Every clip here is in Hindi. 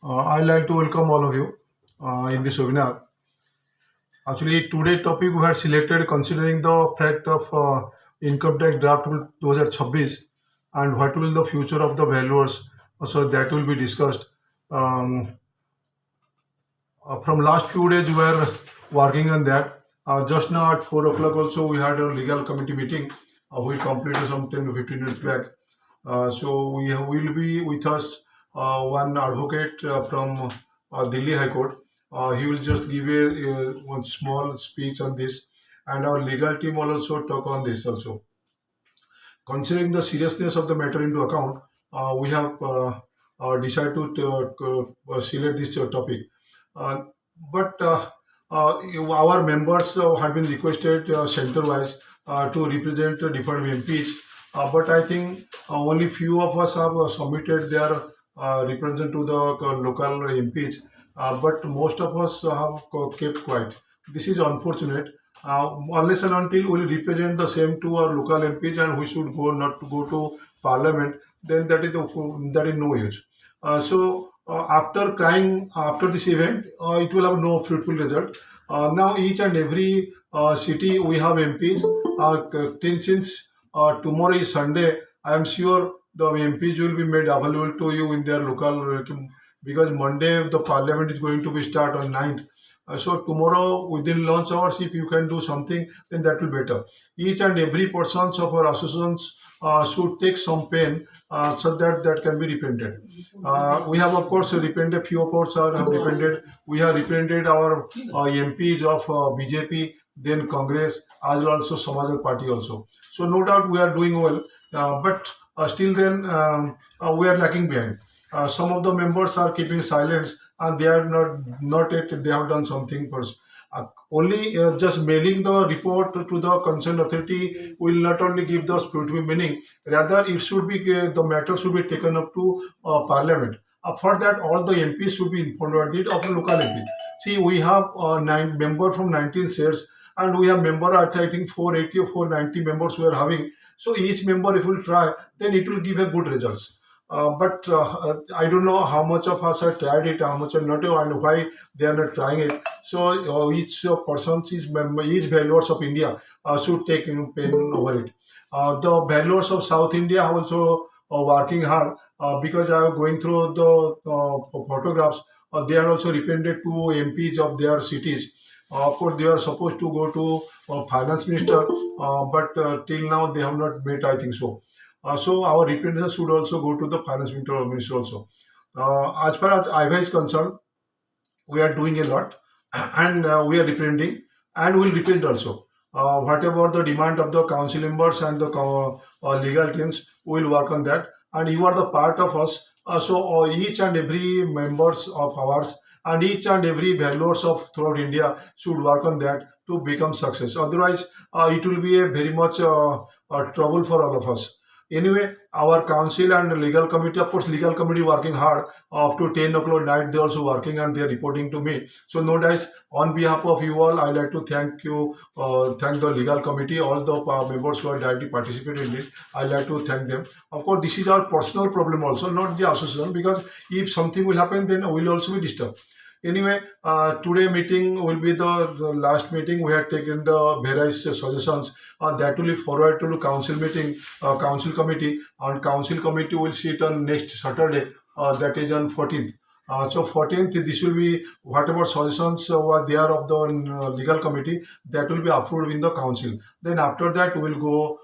I'd like to welcome all of you in this webinar. Actually, today's topic we have selected considering the fact of income tax draft 2026 and what will the future of the valuers. So that will be discussed. Um, from last few days we were working on that. Just now at 4 o'clock also we had a legal committee meeting. We completed some 10 to 15 minutes back. So we will be with us one advocate from Delhi High Court. He will just give one small speech on this, and our legal team will also talk on this also. Considering the seriousness of the matter into account, we have decided to select this topic. Uh, but our members have been requested center-wise to represent different MPs. But I think only few of us have submitted their represent to the local MPs. But most of us have kept quiet. This is unfortunate. Unless and until we represent the same to our local MPs and we should go not to go to parliament, then that is no use. After crying after this event, it will have no fruitful result. Now each and every city we have MPs. Since tomorrow is Sunday, I am sure the MPs will be made available to you in their local because Monday the parliament is going to be start on 9th. So tomorrow within lunch hours, if you can do something, then that will better. Each and every persons of our associations should take some pen so that that can be repented. We have of course repented. Few of us have repented. We have repented our MPs of BJP, then Congress, as well also Samajwadi Party also. So no doubt we are doing well, but still then we are lacking behind. Some of the members are keeping silence and they are not yet they have done something first. Only just mailing the report to the concerned authority will not only give the spiritual meaning, rather it should be the matter should be taken up to parliament. For that, all the MPs should be informed of the local MP. See, we have 9 member from 19 states, and we have member I think 480 or 490 members we are having. So each member, if we try, then it will give a good results. But I don't know how much of us have tried it, how much are not, and why they are not trying it. So each person, each valuers of India should take pain over it. The valuers of South India are also working hard because I am going through the photographs. They are also repented to MPs of their cities. Of course, they are supposed to go to finance minister, but till now they have not met. I think so. So our representatives should also go to the finance minister also. As far as IVA is concerned, we are doing a lot, and we are representing, and will represent also. Whatever the demand of the council members and the legal teams, we will work on that. And you are the part of us. So each and every members of ours and each and every valuers of throughout India should work on that to become success. Otherwise, it will be a very much trouble for all of us. Anyway, our council and legal committee, of course, legal committee working hard up to 10 o'clock night. They also working and they are reporting to me. So no dice. On behalf of you all, I like to thank you, thank the legal committee, all the members who are directly participated in it. I like to thank them. Of course, this is our personal problem also, not the association, because if something will happen, then we will also be disturbed. Anyway, today meeting will be the last meeting. We have taken the various suggestions that will be forward to the council meeting, council committee. And council committee will sit on next Saturday, that is on 14th. So 14th, this will be whatever suggestions were there of the legal committee that will be approved in the council. Then after that, we will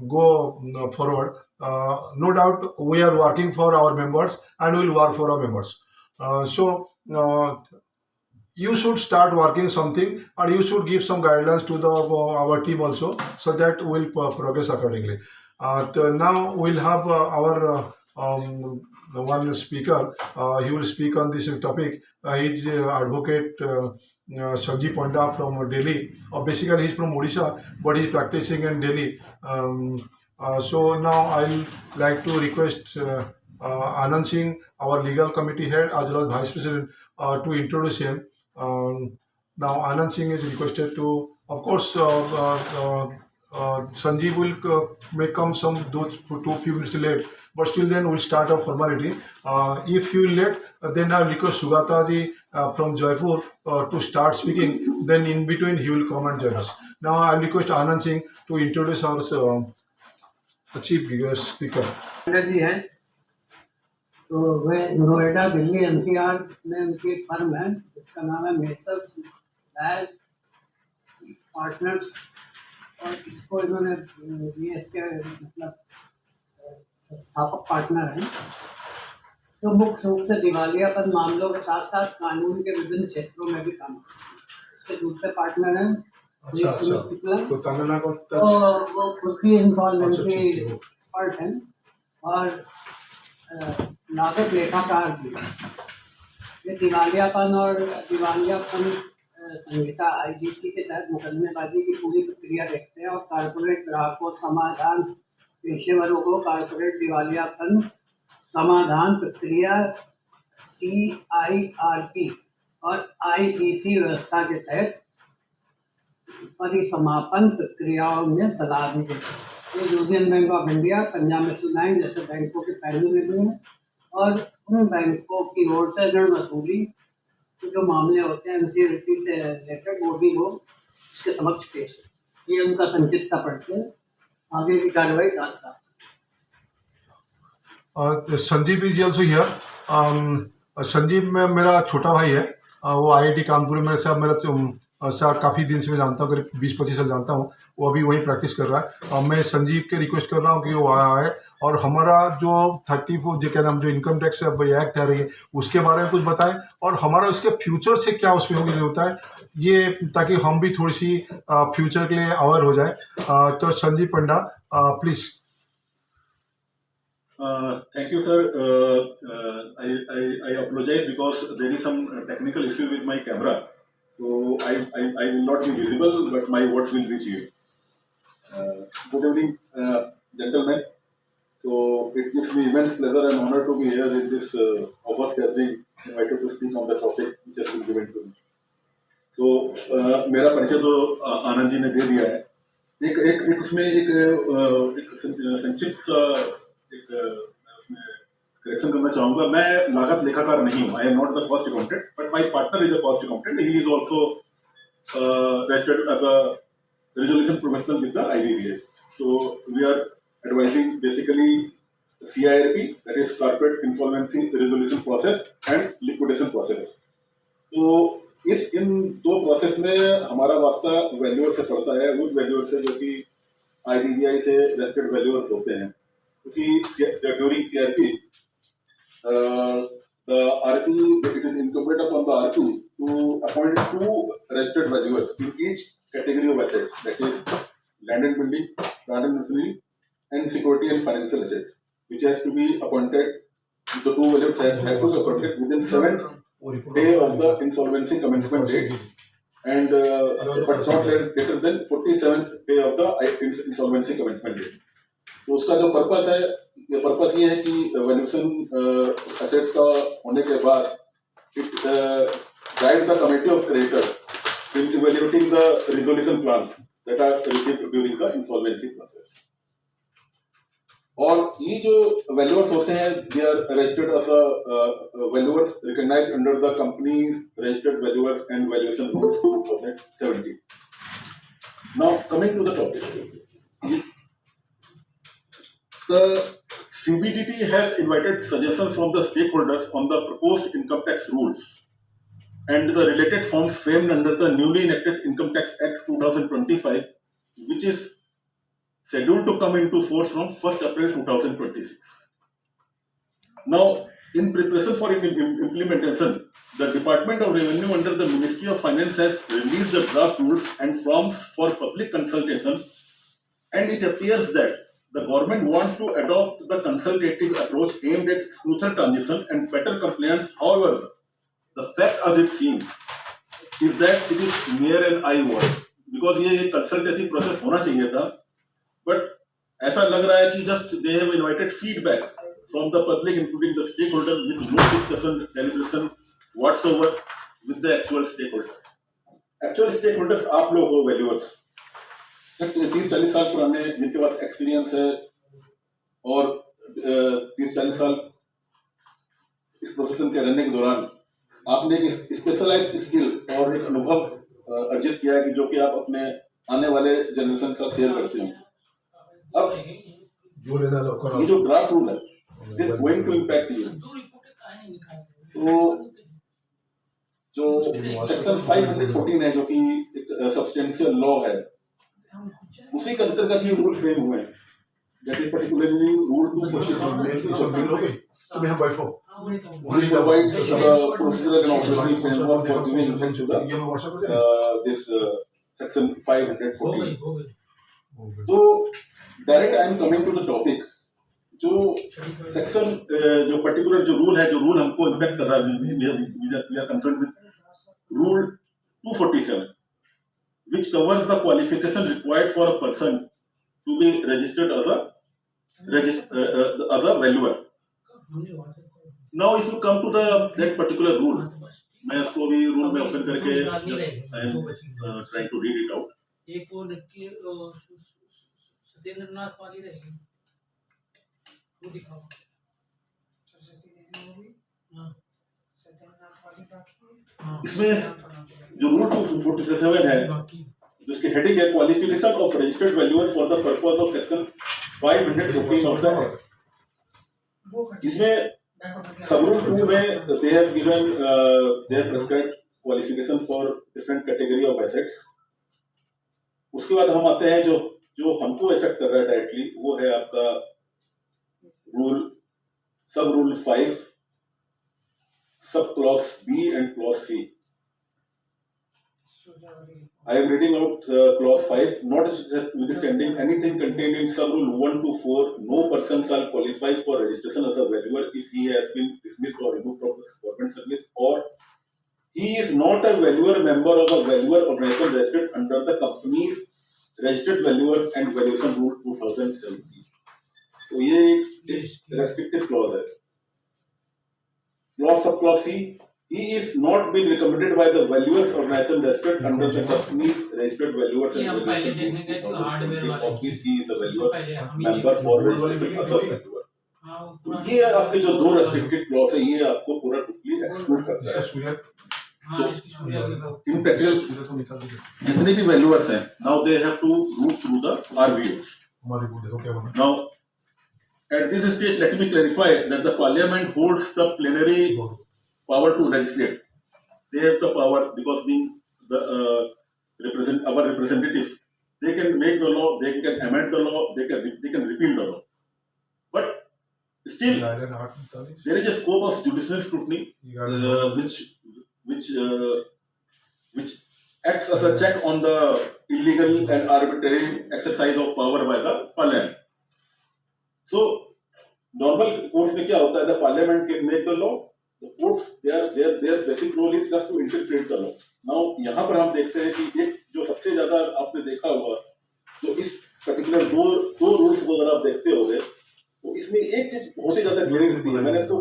go forward. No doubt, we are working for our members and we will work for our members. You should start working something, or you should give some guidelines to the our team also, so that we'll progress accordingly. Now we'll have our one speaker. He will speak on this topic. He's advocate Sanjeev Panda from Delhi. Basically, he's from Odisha, but he's practicing in Delhi. So now I'll like to request Anand Singh, our legal committee head, as well as vice president, to introduce him. Now Anand Singh is requested to, of course, Sanjeev will may come some those 2 few minutes late, but still then we'll start a formality. If you late, then I request Sugata ji from Jaipur to start speaking. Then in between he will come and join us. Now I request Anand Singh to introduce our chief speaker. जी है तो वे नोएडा दिल्ली एनसीआर में उनकी एक फर्म है जिसका नाम है मेसर्स लैब पार्टनर्स और इसको इन्होंने ये इसके मतलब संस्थापक पार्टनर हैं तो मुख्य रूप से दिवालियापन मामलों के साथ साथ कानून के विभिन्न क्षेत्रों में भी काम करते हैं। इसके दूसरे पार्टनर हैं सुमित शुक्ला तो वो खुद भी इंसॉल्वेंसी एक्सपर्ट हैं और लागत लेखाकार भी। ये दिवालियापन और दिवालियापन संहिता आईडीसी के तहत मुकदमेबाजी की पूरी प्रक्रिया देखते हैं और कारपोरेट ग्राहकों समाधान पेशेवरों को कारपोरेट दिवालियापन समाधान प्रक्रिया CIRP और IBC व्यवस्था के तहत परिसमापन प्रक्रियाओं में सलाह भी देते हैं। ये union bank of India, Punjab national bank जैसे बैंकों के पहलू में भी हैं और उन बैंकों की ओर से ऋण वसूली जो मामले होते हैं NCLT से रिलेटेड वो भी वो उसके समक्ष पेश है। ये उनका संक्षिप्त पढ़ते आगे की कार्रवाई का साथ। Sanjeev is also here. Sanjeev में मेरा छोटा भाई है। वो IIT कानपुर में मेरा काफ़ी दिन से मैं जानता हूँ, करीब 20-25 साल जानता हूँ। वो अभी वहीं प्रैक्टिस कर रहा है। मैं संजीव के रिक्वेस्ट कर रहा हूँ कि वो आया है और हमारा जो 34 जो क्या नाम जो इनकम टैक्स एक्ट आ रही है उसके बारे में कुछ बताएं और हमारा उसके फ्यूचर से क्या उसमें होता है ये, ताकि हम भी थोड़ी सी फ्यूचर के लिए अवेयर हो जाए। तो संजीव पंडा please. Thank you, sir. I apologize because there is some technical issue with my camera, so I will not be visible, but my words will reach you. Good evening, gentlemen. So it gives me immense pleasure and honor to be here in this august gathering, invited to speak on the topic which has been given to me. So मेरा परिचय तो आनंद जी ने दे दिया है। एक उसमें एक संक्षिप्त सा उसमें करेक्शन करना चाहूंगा। मैं लागत लेखाकार नहीं हूँ। I am not the cost accountant, but my partner is a cost accountant. He is also registered as a resolution professional with the IBBA. So we are advising basically CIRP, that is corporate insolvency resolution process and liquidation process. तो इन दो प्रोसेस में हमारा वास्ता वैल्यूअर से पड़ता है, उस वैल्यूअर से जो कि IBBI से रेजिस्टर्ड वैल्यूअर्स होते हैं। क्योंकि during CIRP the RP, it is incumbent upon the RP to appoint 2 registered valuers in each category of assets, that is land and building, plant and machinery, and security and financial assets, which has to be appointed. The 2 valuers have to be appointed within 7th day of the insolvency commencement date, and but not later than 47th day of the insolvency commencement date. तो उसका जो पर्पस ये है कि वैल्यूएशन एसेट्स का होने के बाद it guide the committee of creditor in evaluating the resolution plans that are received during the insolvency process. और ये जो वैल्यूअर्स होते हैं they are registered as valuers recognised under the companies registered valuers and valuation rules 2017। Now coming to the topic, the CBDT has invited suggestions from the stakeholders on the proposed income tax rules and the related forms framed under the newly enacted Income Tax Act 2025, which is scheduled to come into force from 1st April 2026. Now, in preparation for implementation, the Department of Revenue under the Ministry of Finance has released the draft rules and forms for public consultation, and it appears that the government wants to adopt the consultative approach aimed at smoother transition and better compliance. However, the fact as it seems is that it is mere an eye wash, because ये consultative process होना चाहिए था, but ऐसा लग रहा है कि just they have invited feedback from the public, including the stakeholders, with no discussion, deliberation whatsoever with the actual stakeholders. Actual stakeholders आप लोग हो valuers, 30-40 साल पुराने जिनके पास एक्सपीरियंस है और 30-40 साल इस प्रोफेशन के रहने के दौरान आपने एक स्पेशलाइज्ड स्किल और एक अनुभव अर्जित किया है कि जो कि आप अपने आने वाले जनरेशन के साथ शेयर करते हो। अब जो लेना लो करो। ये जो ड्राफ्ट रूल है is going to impact you. तो जो सेक्शन 514 है जो कि एक सब्सटेंशियल लॉ है, उसी के अंतर्गत ये रूल फ्रेम हुए हैं। दैट इज पर्टिकुलरली रूल 246 सब बिल हो गई, तुम यहाँ बैठो। which provides the procedural and operational framework for giving effect to the this section 514. तो direct I am coming to the topic. जो सेक्शन जो पर्टिकुलर जो रूल है, जो रूल हमको इम्पैक्ट कर रहा है, we are concerned with rule 247 which covers the qualification required for a person to be registered as a valuer. Now if you come to that particular rule, मैं इसको भी रूल में ओपन करके just I am trying to read it out. एक वो लड़की सत्येंद्रनाथ वाली रहेगी, वो दिखाओ। इसमें जो रूल 247 है, जिसकी हेडिंग है qualification of registered valuer for the purpose of section 514 of the act. इसमें सब रूल 2 में they have given they have prescribed qualification for different category of assets। उसके बाद हम आते हैं जो हमको इफेक्ट कर रहा है डायरेक्टली, वो है आपका रूल सब rule 5 sub clause B and clause C. I am reading out clause 5. Notwithstanding anything contained in sub rule 1 to 4, no person shall qualify for registration as a valuer if he has been dismissed or removed from the government service, or he is not a valuer member of a valuer organization registered under the company's registered valuers and valuation rule 2017. तो ये एक restrictive clause है। Clause sub clause C, he is not been recommended by the valuers organization registered under the company's registered valuers and valuation rules 2017 of which he is a valuer member for registration as a valuer। तो ये आपके जो दो restricted clause है, ये आपको पूरा टोटली एक्सक्लूड करता है। So in practical जितने भी valuers हैं, now they have to root through the RVOs। Now at this stage let me clarify that the parliament holds the plenary power to legislate. They have the power because being the our representative, they can make the law, they can amend the law, they can repeal the law. But still, there is a scope of judicial scrutiny, which acts as a check on the illegal and arbitrary exercise of power by the parliament. So, normal course में क्या होता है? The parliament can make the law. The courts, their basic role is just to interpret the law. Now यहाँ पर हम देखते हैं कि एक जो सबसे ज्यादा आपने देखा होगा, तो इस पर्टिकुलर दो रूल्स को अगर आप देखते होंगे, तो इसमें एक चीज बहुत ही ज्यादा ग्लेरिंग होती है। मैंने इसको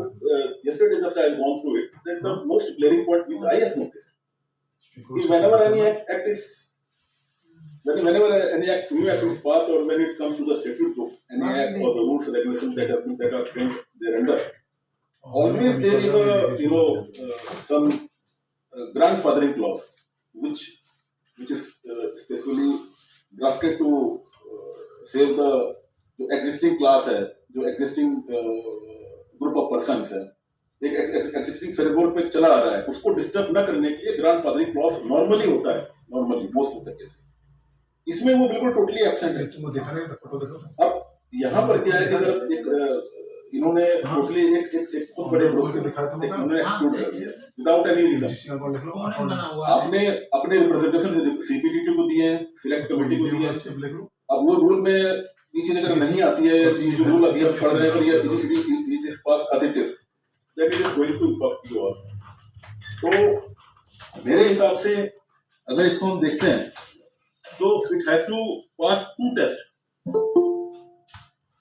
yesterday just I have gone through it. That the most glaring point which I have noticed is whenever any act is whenever any new act is passed, or when it comes to the statute book, any act or the rules and regulations that are framed thereunder, always there is a some grandfathering clause which is specially drafted to save the existing class है, जो existing group of persons है, एक existing framework पे चला आ रहा है, उसको डिस्टर्ब न करने के लिए grandfathering clause normally होता है, normally most of the cases। इसमें वो बिल्कुल टोटली एब्सेंट है। तुम देखा नहीं, फोटो देखो। अब यहाँ पर क्या है कि अगर एक इन्होंने टोटली एक बहुत बड़े ग्रुप के दिखाया था, उन्होंने एक्सक्लूड कर दिया विदाउट एनी रीजन। आपने अपने रिप्रेजेंटेशन सीपीटीटी को दिए, सिलेक्ट कमेटी को दिए, अब वो रूल में नीचे अगर नहीं आती है, जो रूल अभी हम पढ़ रहे हैं, it is pass as it is, that it is going to impact you all. तो मेरे हिसाब से अगर इसको हम देखते हैं, तो it has to pass 2 test,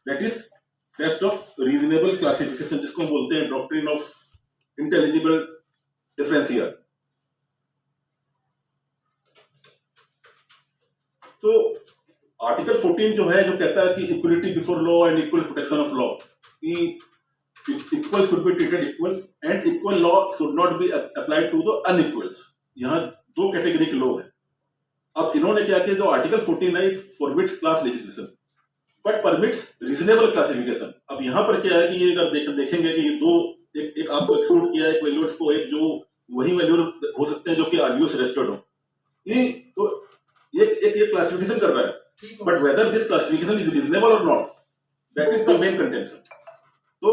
that is test of reasonable classification, जिसको हम बोलते हैं डॉक्ट्रिन ऑफ इंटेलिजिबल डिफरेंशियर। तो आर्टिकल 14 जो है, जो कहता है कि equality before law and equal protection of law, कि equal should be treated equals and equal law should not be applied to the unequals. यहाँ दो कैटेगरी के लोग हैं। अब इन्होंने क्या किया, जो आर्टिकल 14 है, it forbids class legislation but permits reasonable classification. अब यहाँ पर क्या है कि ये अगर देखेंगे कि ये दो, एक आपको एक्सक्लूड किया है वैल्यूज को, एक जो वही वैल्यू हो सकते हैं जो कि आरबीओ से रजिस्टर्ड हो, ये तो ये क्लासिफिकेशन कर रहा है, but whether this classification is reasonable और not, that is the main contention. तो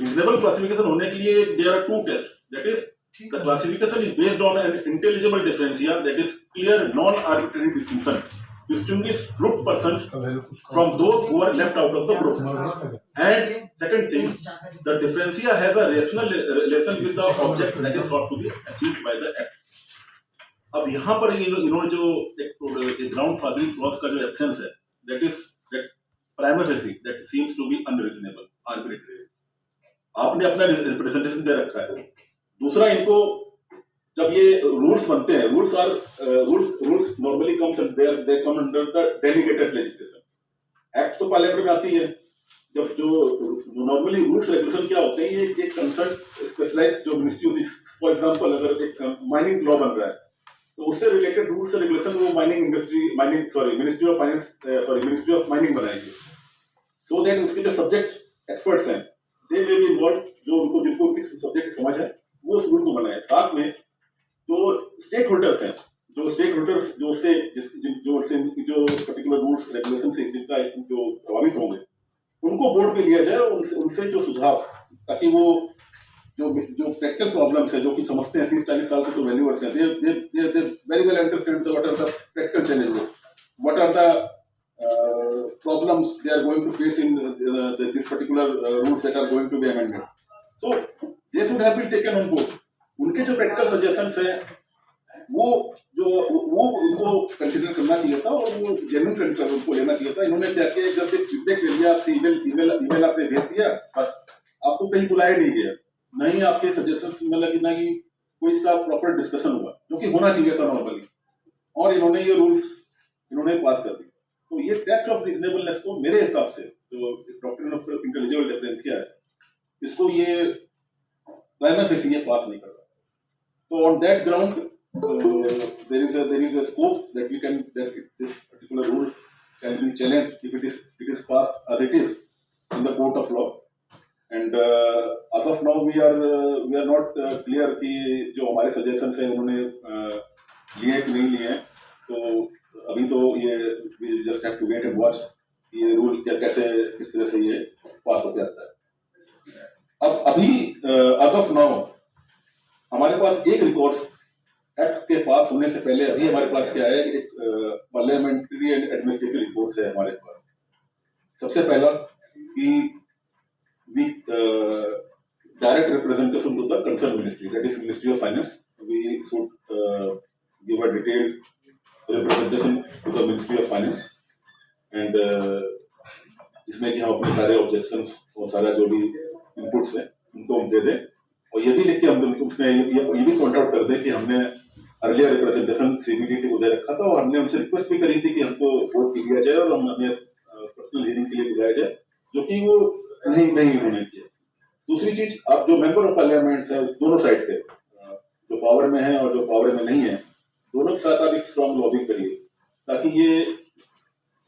रीजनेबल क्लासिफिकेशन होने के लिए there are two test, that is the classification is based on an intelligible differentia, that is clear non arbitrary distinction, distinguish grouped persons from those who are left out of the group. And second thing, the differentia has a rational relation with the object that is sought to be achieved by the act. अब यहाँ पर इन्होंने जो एक ग्राउंड फादरिंग क्लॉज का जो एब्सेंस है, that is that prima facie that seems to be unreasonable, arbitrary. आपने अपना रिप्रेजेंटेशन दे रखा है। दूसरा, इनको जब ये रूल्स बनते हैं, rules normally comes they come under the delegated legislation. Act तो पार्लियामेंट में आती है। जब जो नॉर्मली रूल्स रेगुलेशन क्या होते हैं, ये एक कंसर्न स्पेशलाइज्ड जो मिनिस्ट्री होती है, फॉर एग्जांपल अगर एक माइनिंग लॉ बन रहा है तो उससे रिलेटेड रूल्स रेगुलेशन वो मिनिस्ट्री ऑफ माइनिंग बनाएगी, सो दैट उसके जो सब्जेक्ट एक्सपर्ट्स हैं दे मे बी इन्वॉल्व, जो जिनको किस सब्जेक्ट की समझ है वो उस रूल को बनाए। साथ में जो स्टेक होल्डर्स हैं, जो पर्टिकुलर रूल्स रेगुलेशन से जिनका जो प्रभावित होंगे, उनको बोर्ड पे लिया जाए और उनसे जो सुझाव, ताकि वो जो प्रैक्टिकल प्रॉब्लम्स है, जो कि समझते हैं 30-40 साल से तो वैल्यूअर्स हैं, they very well understand what are the practical challenges, what are the problems they are going to face in this particular rules that are going to be amended. So they should have been taken on board. उनके जो प्रैक्टिकल सजेशंस हैं वो उनको कंसीडर करना चाहिए था और वो जेन्युइन कंसीडर उनको लेना चाहिए था। इन्होंने क्या किया, जस्ट एक फीडबैक ले लिया आपसे, ईमेल आपने भेज दिया, बस आपको कहीं बुलाया नहीं गया, नहीं आपके सजेशंस मतलब ना कि कोई इसका प्रॉपर डिस्कशन हुआ, जो कि होना चाहिए था नॉर्मली, और इन्होंने ये रूल्स पास कर दिए। तो ये टेस्ट ऑफ रीजनेबलनेस को मेरे हिसाब से जो डॉक्ट्रिन ऑफ इंटेलिजिबल डिफरेंशिया है, इसको ये प्राइमा फेसी ये पास नहीं कर रहा। तो on that ground there is a scope that this particular rule can be challenged if it is passed as it is in the court of law. And as of now we are not clear कि जो हमारे suggestions हैं उन्होंने लिए कि नहीं लिए हैं। तो अभी तो ये we just have to wait and watch ये रूल किस तरह से ये पास हो जाता है। अब अभी as of now हमारे पास एक रिकॉर्स एक्ट के पास होने से पहले अभी हमारे पास क्या है, एक पार्लियामेंट्री एंड एडमिनिस्ट्रेटिव रिकॉर्स है हमारे पास। सबसे पहला कि we direct representation to the concern ministry, that is ministry of finance. We should give a detailed representation to the ministry of finance and जिसमें कि हम अपने सारे ऑब्जेक्शंस और सारा जो भी इनपुट्स हैं उनको हम दे दें, और ये भी लिख के हम उसमें ये भी पॉइंट आउट कर दें कि हमने अर्लियर रिप्रेजेंटेशन सीबीडीटी को दे रखा था और हमने उनसे रिक्वेस्ट भी करी थी कि हमको वोट लिया जाए और हम हमें पर्सनल हियरिंग के लिए बुलाया जाए, जो कि वो नहीं उन्होंने किया। दूसरी चीज, आप जो मेंबर ऑफ पार्लियामेंट है दोनों साइड के, जो पावर में है और जो पावर में नहीं है, दोनों के साथ आप एक स्ट्रॉन्ग लॉबिंग करिए ताकि ये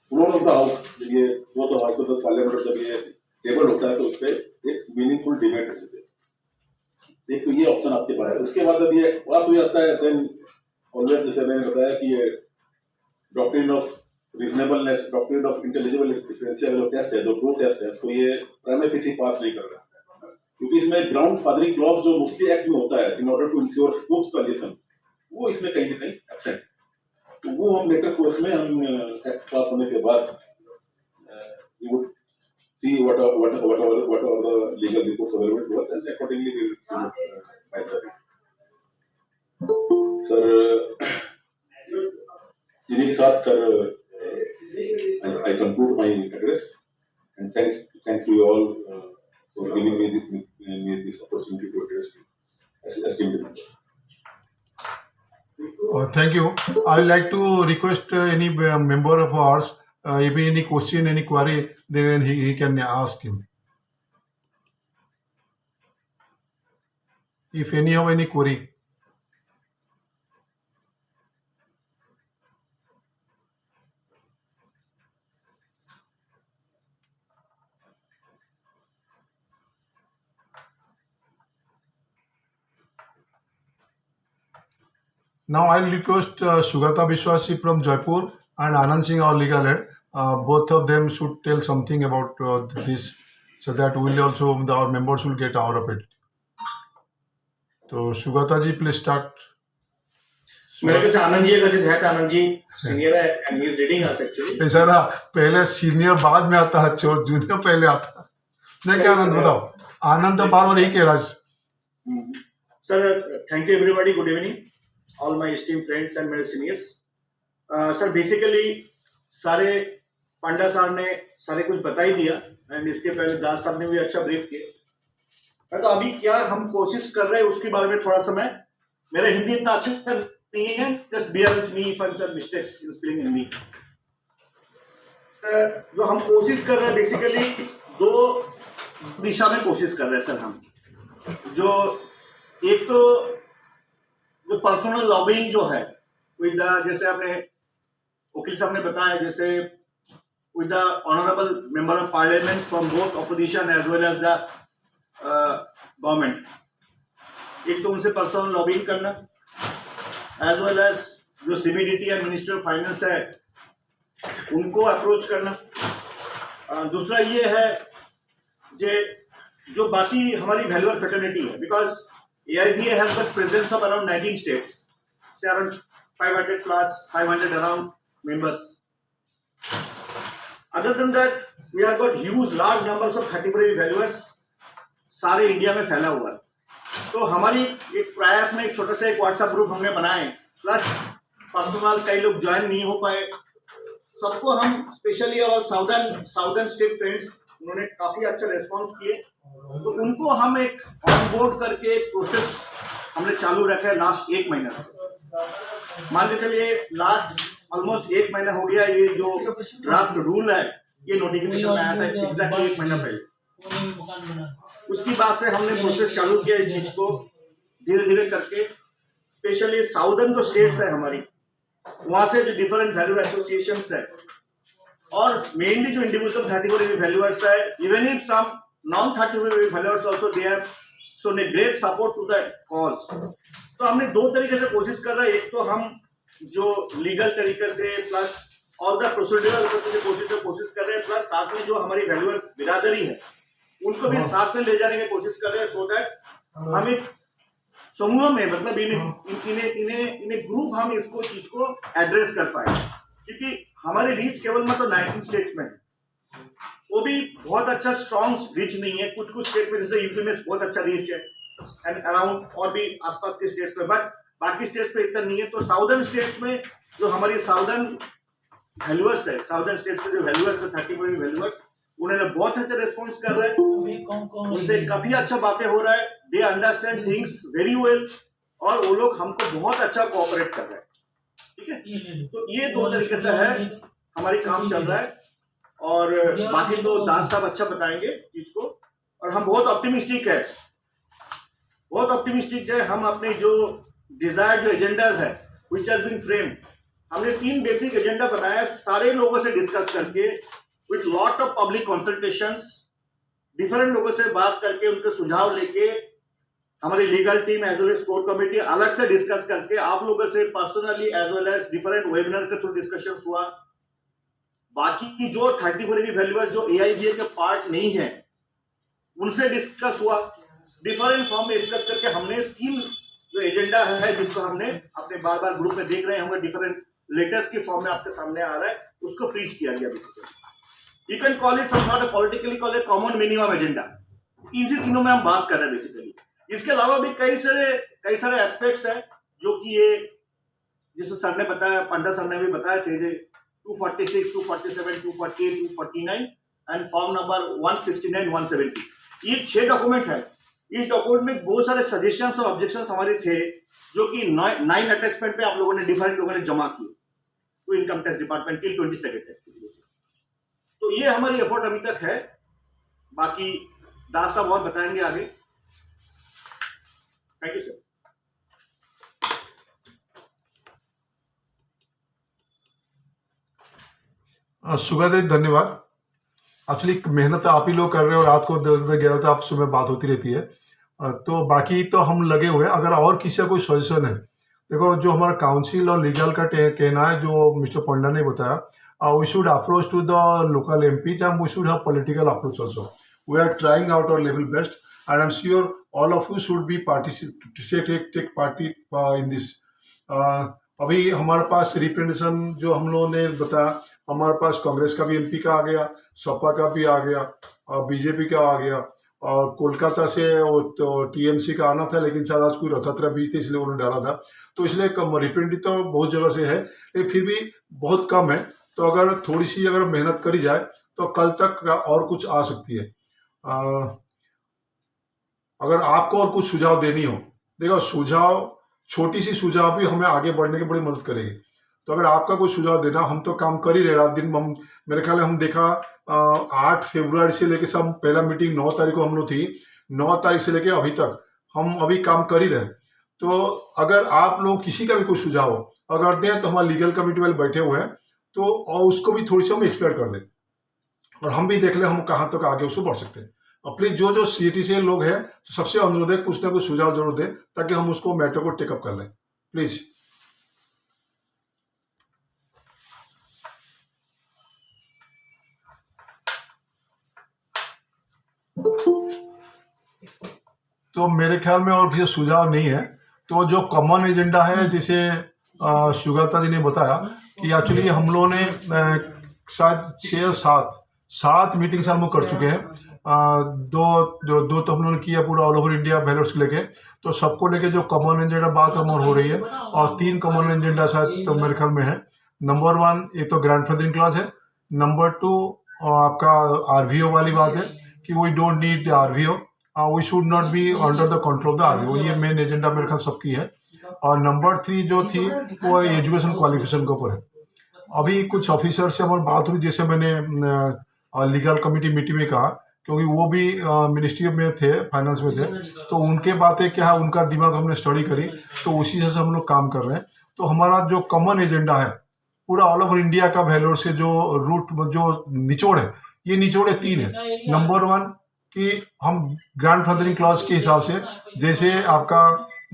फ्लोर ऑफ द हाउस, ये बोथ हाउसेस ऑफ पार्लियामेंट जब ये टेबल होता है तो उस पर एक मीनिंगफुल डिबेट हो सके। एक तो ये ऑप्शन आपके पास है। उसके बाद जब ये पास हो जाता है देन ऑलवेज, जैसे मैंने बताया कि ये doctrine of reasonableness, doctrine of intelligible differentia जो टेस्ट है, जो दो टेस्ट है, उसको ये प्राइमा फेसी पास नहीं कर रहा, क्योंकि इसमें ग्राउंड फादरिंग क्लॉज जो मोस्टली एक्ट में होता है in order to ensure smooth transition, वो इसमें कहीं ना कहीं एब्सेंट। तो वो हम लेटर कोर्स में हम एक्ट पास होने के बाद we would see what are the legal reports available to us and accordingly we will find the sir इन्हीं के साथ sir I conclude my address and thanks to you all for giving me this opportunity to address you as esteemed members. Thank you. I would like to request any member of ours if any question, any query, then he can ask him. If any have any query. Now I'll request Sugata Vishwasi from Jaipur and Anand Singh, our legal head. Both of them should tell something about this, so that we'll also our members will get out of it. So Sugata ji, please start. मेरे ख्याल से आनंद जी अगर है तो आनंद जी सीनियर है and he is reading us actually ऐसा ना, पहले सीनियर बाद में आता है, चोर जूनियर पहले आता है। नहीं क्या आनंद बताओ, आनंद तो बार बार यही कह रहा है। Sir thank you everybody, good evening all my esteem friends and मेरे सीनियर्स। सर बेसिकली सारे पांडा साहब ने सारे कुछ बता ही दिया एंड इसके पहले दास साहब ने भी अच्छा ब्रीफ किया। तो अभी क्या हम कोशिश कर रहे हैं उसके बारे में थोड़ा सा मैं, मेरा हिंदी इतना अच्छा नहीं है, just bear with me if I am some mistakes in spelling Hindi. जो हम कोशिश कर रहे हैं बेसिकली दो दिशा में कोशिश कर रहे हैं सर हम। जो एक तो जो पर्सनल लॉबिंग जो है विद जैसे आपने वकील साहब ने बताया, जैसे with the honourable member of parliament from both opposition as well as the government, एक तो उनसे पर्सनल लॉबिंग करना एज वेल एज जो CBDT and minister of finance है उनको अप्रोच करना। दूसरा ये है जो बाकी हमारी वैल्यूअर फ्रेटर्निटी है, because AIVA has got presence of around 19 states, say around 500 plus 500 around members. Other than that, we have got huge large numbers of 30 valuers सारे इंडिया में फैला हुआ है। तो हमारी एक प्रयास में एक छोटा सा एक व्हाट्सएप ग्रुप हमने बनाए, प्लस पर्सनल कई लोग ज्वाइन नहीं हो पाए, सबको हम स्पेशली और साउदर्न स्टेट फ्रेंड्स उन्होंने काफी अच्छा रेस्पॉन्स किए, तो उनको हम एक ऑनबोर्ड करके प्रोसेस हमने चालू रखा है लास्ट 1 महीना से। मान के चलिए लास्ट ऑलमोस्ट 1 महीना हो गया, ये जो ड्राफ्ट रूल है ये नोटिफिकेशन में आया था एग्जैक्टली 1 महीना पहले। उसकी बाद से हमने प्रोसेस चालू किया इस चीज को धीरे धीरे करके, स्पेशली साउदर्न जो स्टेट्स है हमारी, वहां से जो डिफरेंट वैल्यू एसोसिएशंस है और मेनली जो इंडिविजुअल 34 वैल्यूअर्स है, even if some non-34 valuers also they have shown a great support to the cause। तो हमने दो तरीके से कोशिश कर रहे हैं, एक तो हम जो लीगल तरीके से प्लस ऑल द प्रोसीड्यूरल कोशिश कर रहे हैं, प्लस साथ में जो हमारी वैल्यूअर बिरादरी है उनको भी साथ में ले जाने की कोशिश कर रहे हैं, सो दैट हम एक समूह में मतलब इन्हें ग्रुप हम इसको चीज को एड्रेस कर पाए, क्योंकि हमारे रीच केवल मतलब 19 स्टेट्स में है, वो भी बहुत अच्छा स्ट्रॉन्ग रीच नहीं है। कुछ स्टेट में जैसे यूपी में बहुत अच्छा रीच है एंड अराउंड और भी आसपास के स्टेट्स में, बट बाकी स्टेट्स पे इतना नहीं है। तो साउदर्न स्टेट्स में जो हमारी साउदर्न वैल्यूअर्स है, साउदर्न स्टेट्स के जो वैल्यूअर्स है 34 वैल्यूअर्स, उन्होंने बहुत अच्छा रिस्पॉन्स कर रहे हैं, उनसे काफी अच्छा बातें हो रहा है, they understand things very well और वो लोग हमको बहुत अच्छा कोऑपरेट कर रहे हैं। ठीक है, तो ये दो तरीके से है हमारी काम चल रहा है और बाकी तो दास साहब अच्छा बताएंगे चीज को। और हम बहुत ऑप्टिमिस्टिक है, हम अपने जो डिजायर जो एजेंडाज है व्हिच हैज बीन फ्रेम्ड, हमने 3 बेसिक एजेंडा बनाया सारे लोगों से डिस्कस करके, with lot of public consultations, different लोगों से बात करके उनके सुझाव लेके, हमारी legal team as well as core committee अलग से डिस्कस करके, आप लोगों से personally as well as different webinar के थ्रू डिस्कशन हुआ। बाकी की जो 34 वैल्यूअर जो AIVA के पार्ट नहीं है उनसे डिस्कस हुआ, डिफरेंट फॉर्म में डिस्कस करके हमने 3 जो एजेंडा है जिसको हमने अपने बार ग्रुप में देख रहे होंगे, डिफरेंट लेटर्स की फॉर्म में आपके सामने आ रहा है, उसको फ्रीज किया गया। Basically you can call it somehow politically call it common minimum agenda. इन तीनों में हम बात कर रहे हैं बेसिकली। इसके अलावा भी कई सारे एस्पेक्ट्स है जो कि ये जैसे सर ने बताया, पंडा सर ने भी बताया थे, 246, 247, 248, 249 एंड फॉर्म नंबर 169, 170, ये 6 डॉक्यूमेंट है। इस डॉक्यूमेंट में बहुत सारे सजेशंस और ऑब्जेक्शंस हमारे थे जो कि 9 अटैचमेंट पे आप लोगों ने डिफरेंट लोगों ने जमा किए to income tax department till 22 actually. तो ये हमारी एफर्ट अभी तक है। बाकी दास साहब और बताएंगे आगे। Thank you sir. सुगत धन्यवाद। एक्चुअली मेहनत आप ही लोग कर रहे हो, रात को 10-11 तक आप सुबह बात होती रहती है। तो बाकी तो हम लगे हुए हैं। अगर और किसी का कोई सजेशन है, देखो जो हमारा काउंसिल और लीगल का कहना है, जो मिस्टर पंडा ने बताया, we should approach to the local MPs and we should have political approach also. We are trying out our level best and I am sure all of you should be take party in this. अभी हमारे पास रिप्रेजेंटेशन जो हम लोगों ने बताया, हमारे पास कांग्रेस का भी एमपी का आ गया, सपा का भी आ गया और बीजेपी का आ गया, और कोलकाता से वो तो टीएमसी का आना था, लेकिन शायद आज कोई रथयात्रा बीच थी इसलिए उन्होंने डाला था। तो इसलिए रिप्रेजेंटेटिव तो बहुत जगह से है, लेकिन फिर भी बहुत कम है। तो अगर थोड़ी सी अगर मेहनत करी जाए तो कल तक और कुछ आ सकती है। अगर आपको और कुछ सुझाव देनी हो, देखो सुझाव, छोटी सी सुझाव भी हमें आगे बढ़ने की बड़ी मदद करेगी। तो अगर आपका कोई सुझाव देना, हम तो काम कर ही रहे रात दिन। हम मेरे ख्याल हम देखा 8 फरवरी से लेके सब पहला मीटिंग 9 तारीख को हम लोग थी, 9 तारीख से लेके अभी तक हम अभी काम कर ही रहे। तो अगर आप लोग किसी का भी कोई सुझाव हो अगर दें तो हमारे लीगल कमेटी वाले बैठे हुए हैं, तो और उसको भी थोड़ी सी हम एक्सप्लेन कर दें और हम भी देख लें हम कहाँ तक आगे उसको बढ़ सकते हैं। और प्लीज जो सीटी से लोग हैं, तो सबसे अनुरोध है कुछ ना कुछ सुझाव जरूर दें ताकि हम उसको मैटर को टेकअप कर लें, प्लीज। तो मेरे ख्याल में और किसी सुझाव नहीं है। तो जो कॉमन एजेंडा है, जिसे सुगता जी ने बताया कि एक्चुअली हम लोगों ने शायद 6-7 मीटिंग्स हम लोग कर चुके हैं। दो तो हम लोगों ने किया पूरा ऑल ओवर इंडिया बैलोट्स को लेके। तो सबको लेके जो कॉमन एजेंडा बात हम हो रही है, और 3 कॉमन एजेंडा शायद तो मेरे ख्याल में है। नंबर 1 ये तो ग्रैंडफादरिंग क्लॉज है। नंबर 2 आपका आरवीओ वाली बात है कि we don't need RVO, we should not be under the control of the RVO. ये मेन एजेंडा मेरे ख्याल सबकी है। और नंबर 3 जो थी वो एजुकेशन क्वालिफिकेशन के ऊपर है। अभी कुछ ऑफिसर से हमारी बात हुई, जैसे मैंने लीगल कमेटी मीटिंग में कहा, क्योंकि वो भी मिनिस्ट्री में थे, फाइनेंस में थे, तो उनके बातें क्या है, उनका दिमाग हमने स्टडी करी, तो उसी से हम लोग काम कर रहे हैं। तो हमारा जो कॉमन एजेंडा है पूरा ऑल ओवर इंडिया का वेलोर से जो रूट जो निचोड़ है, ये निचोड़ 3 है। नंबर 1 कि हम ग्रैंडफादरिंग क्लॉज के हिसाब से, जैसे आपका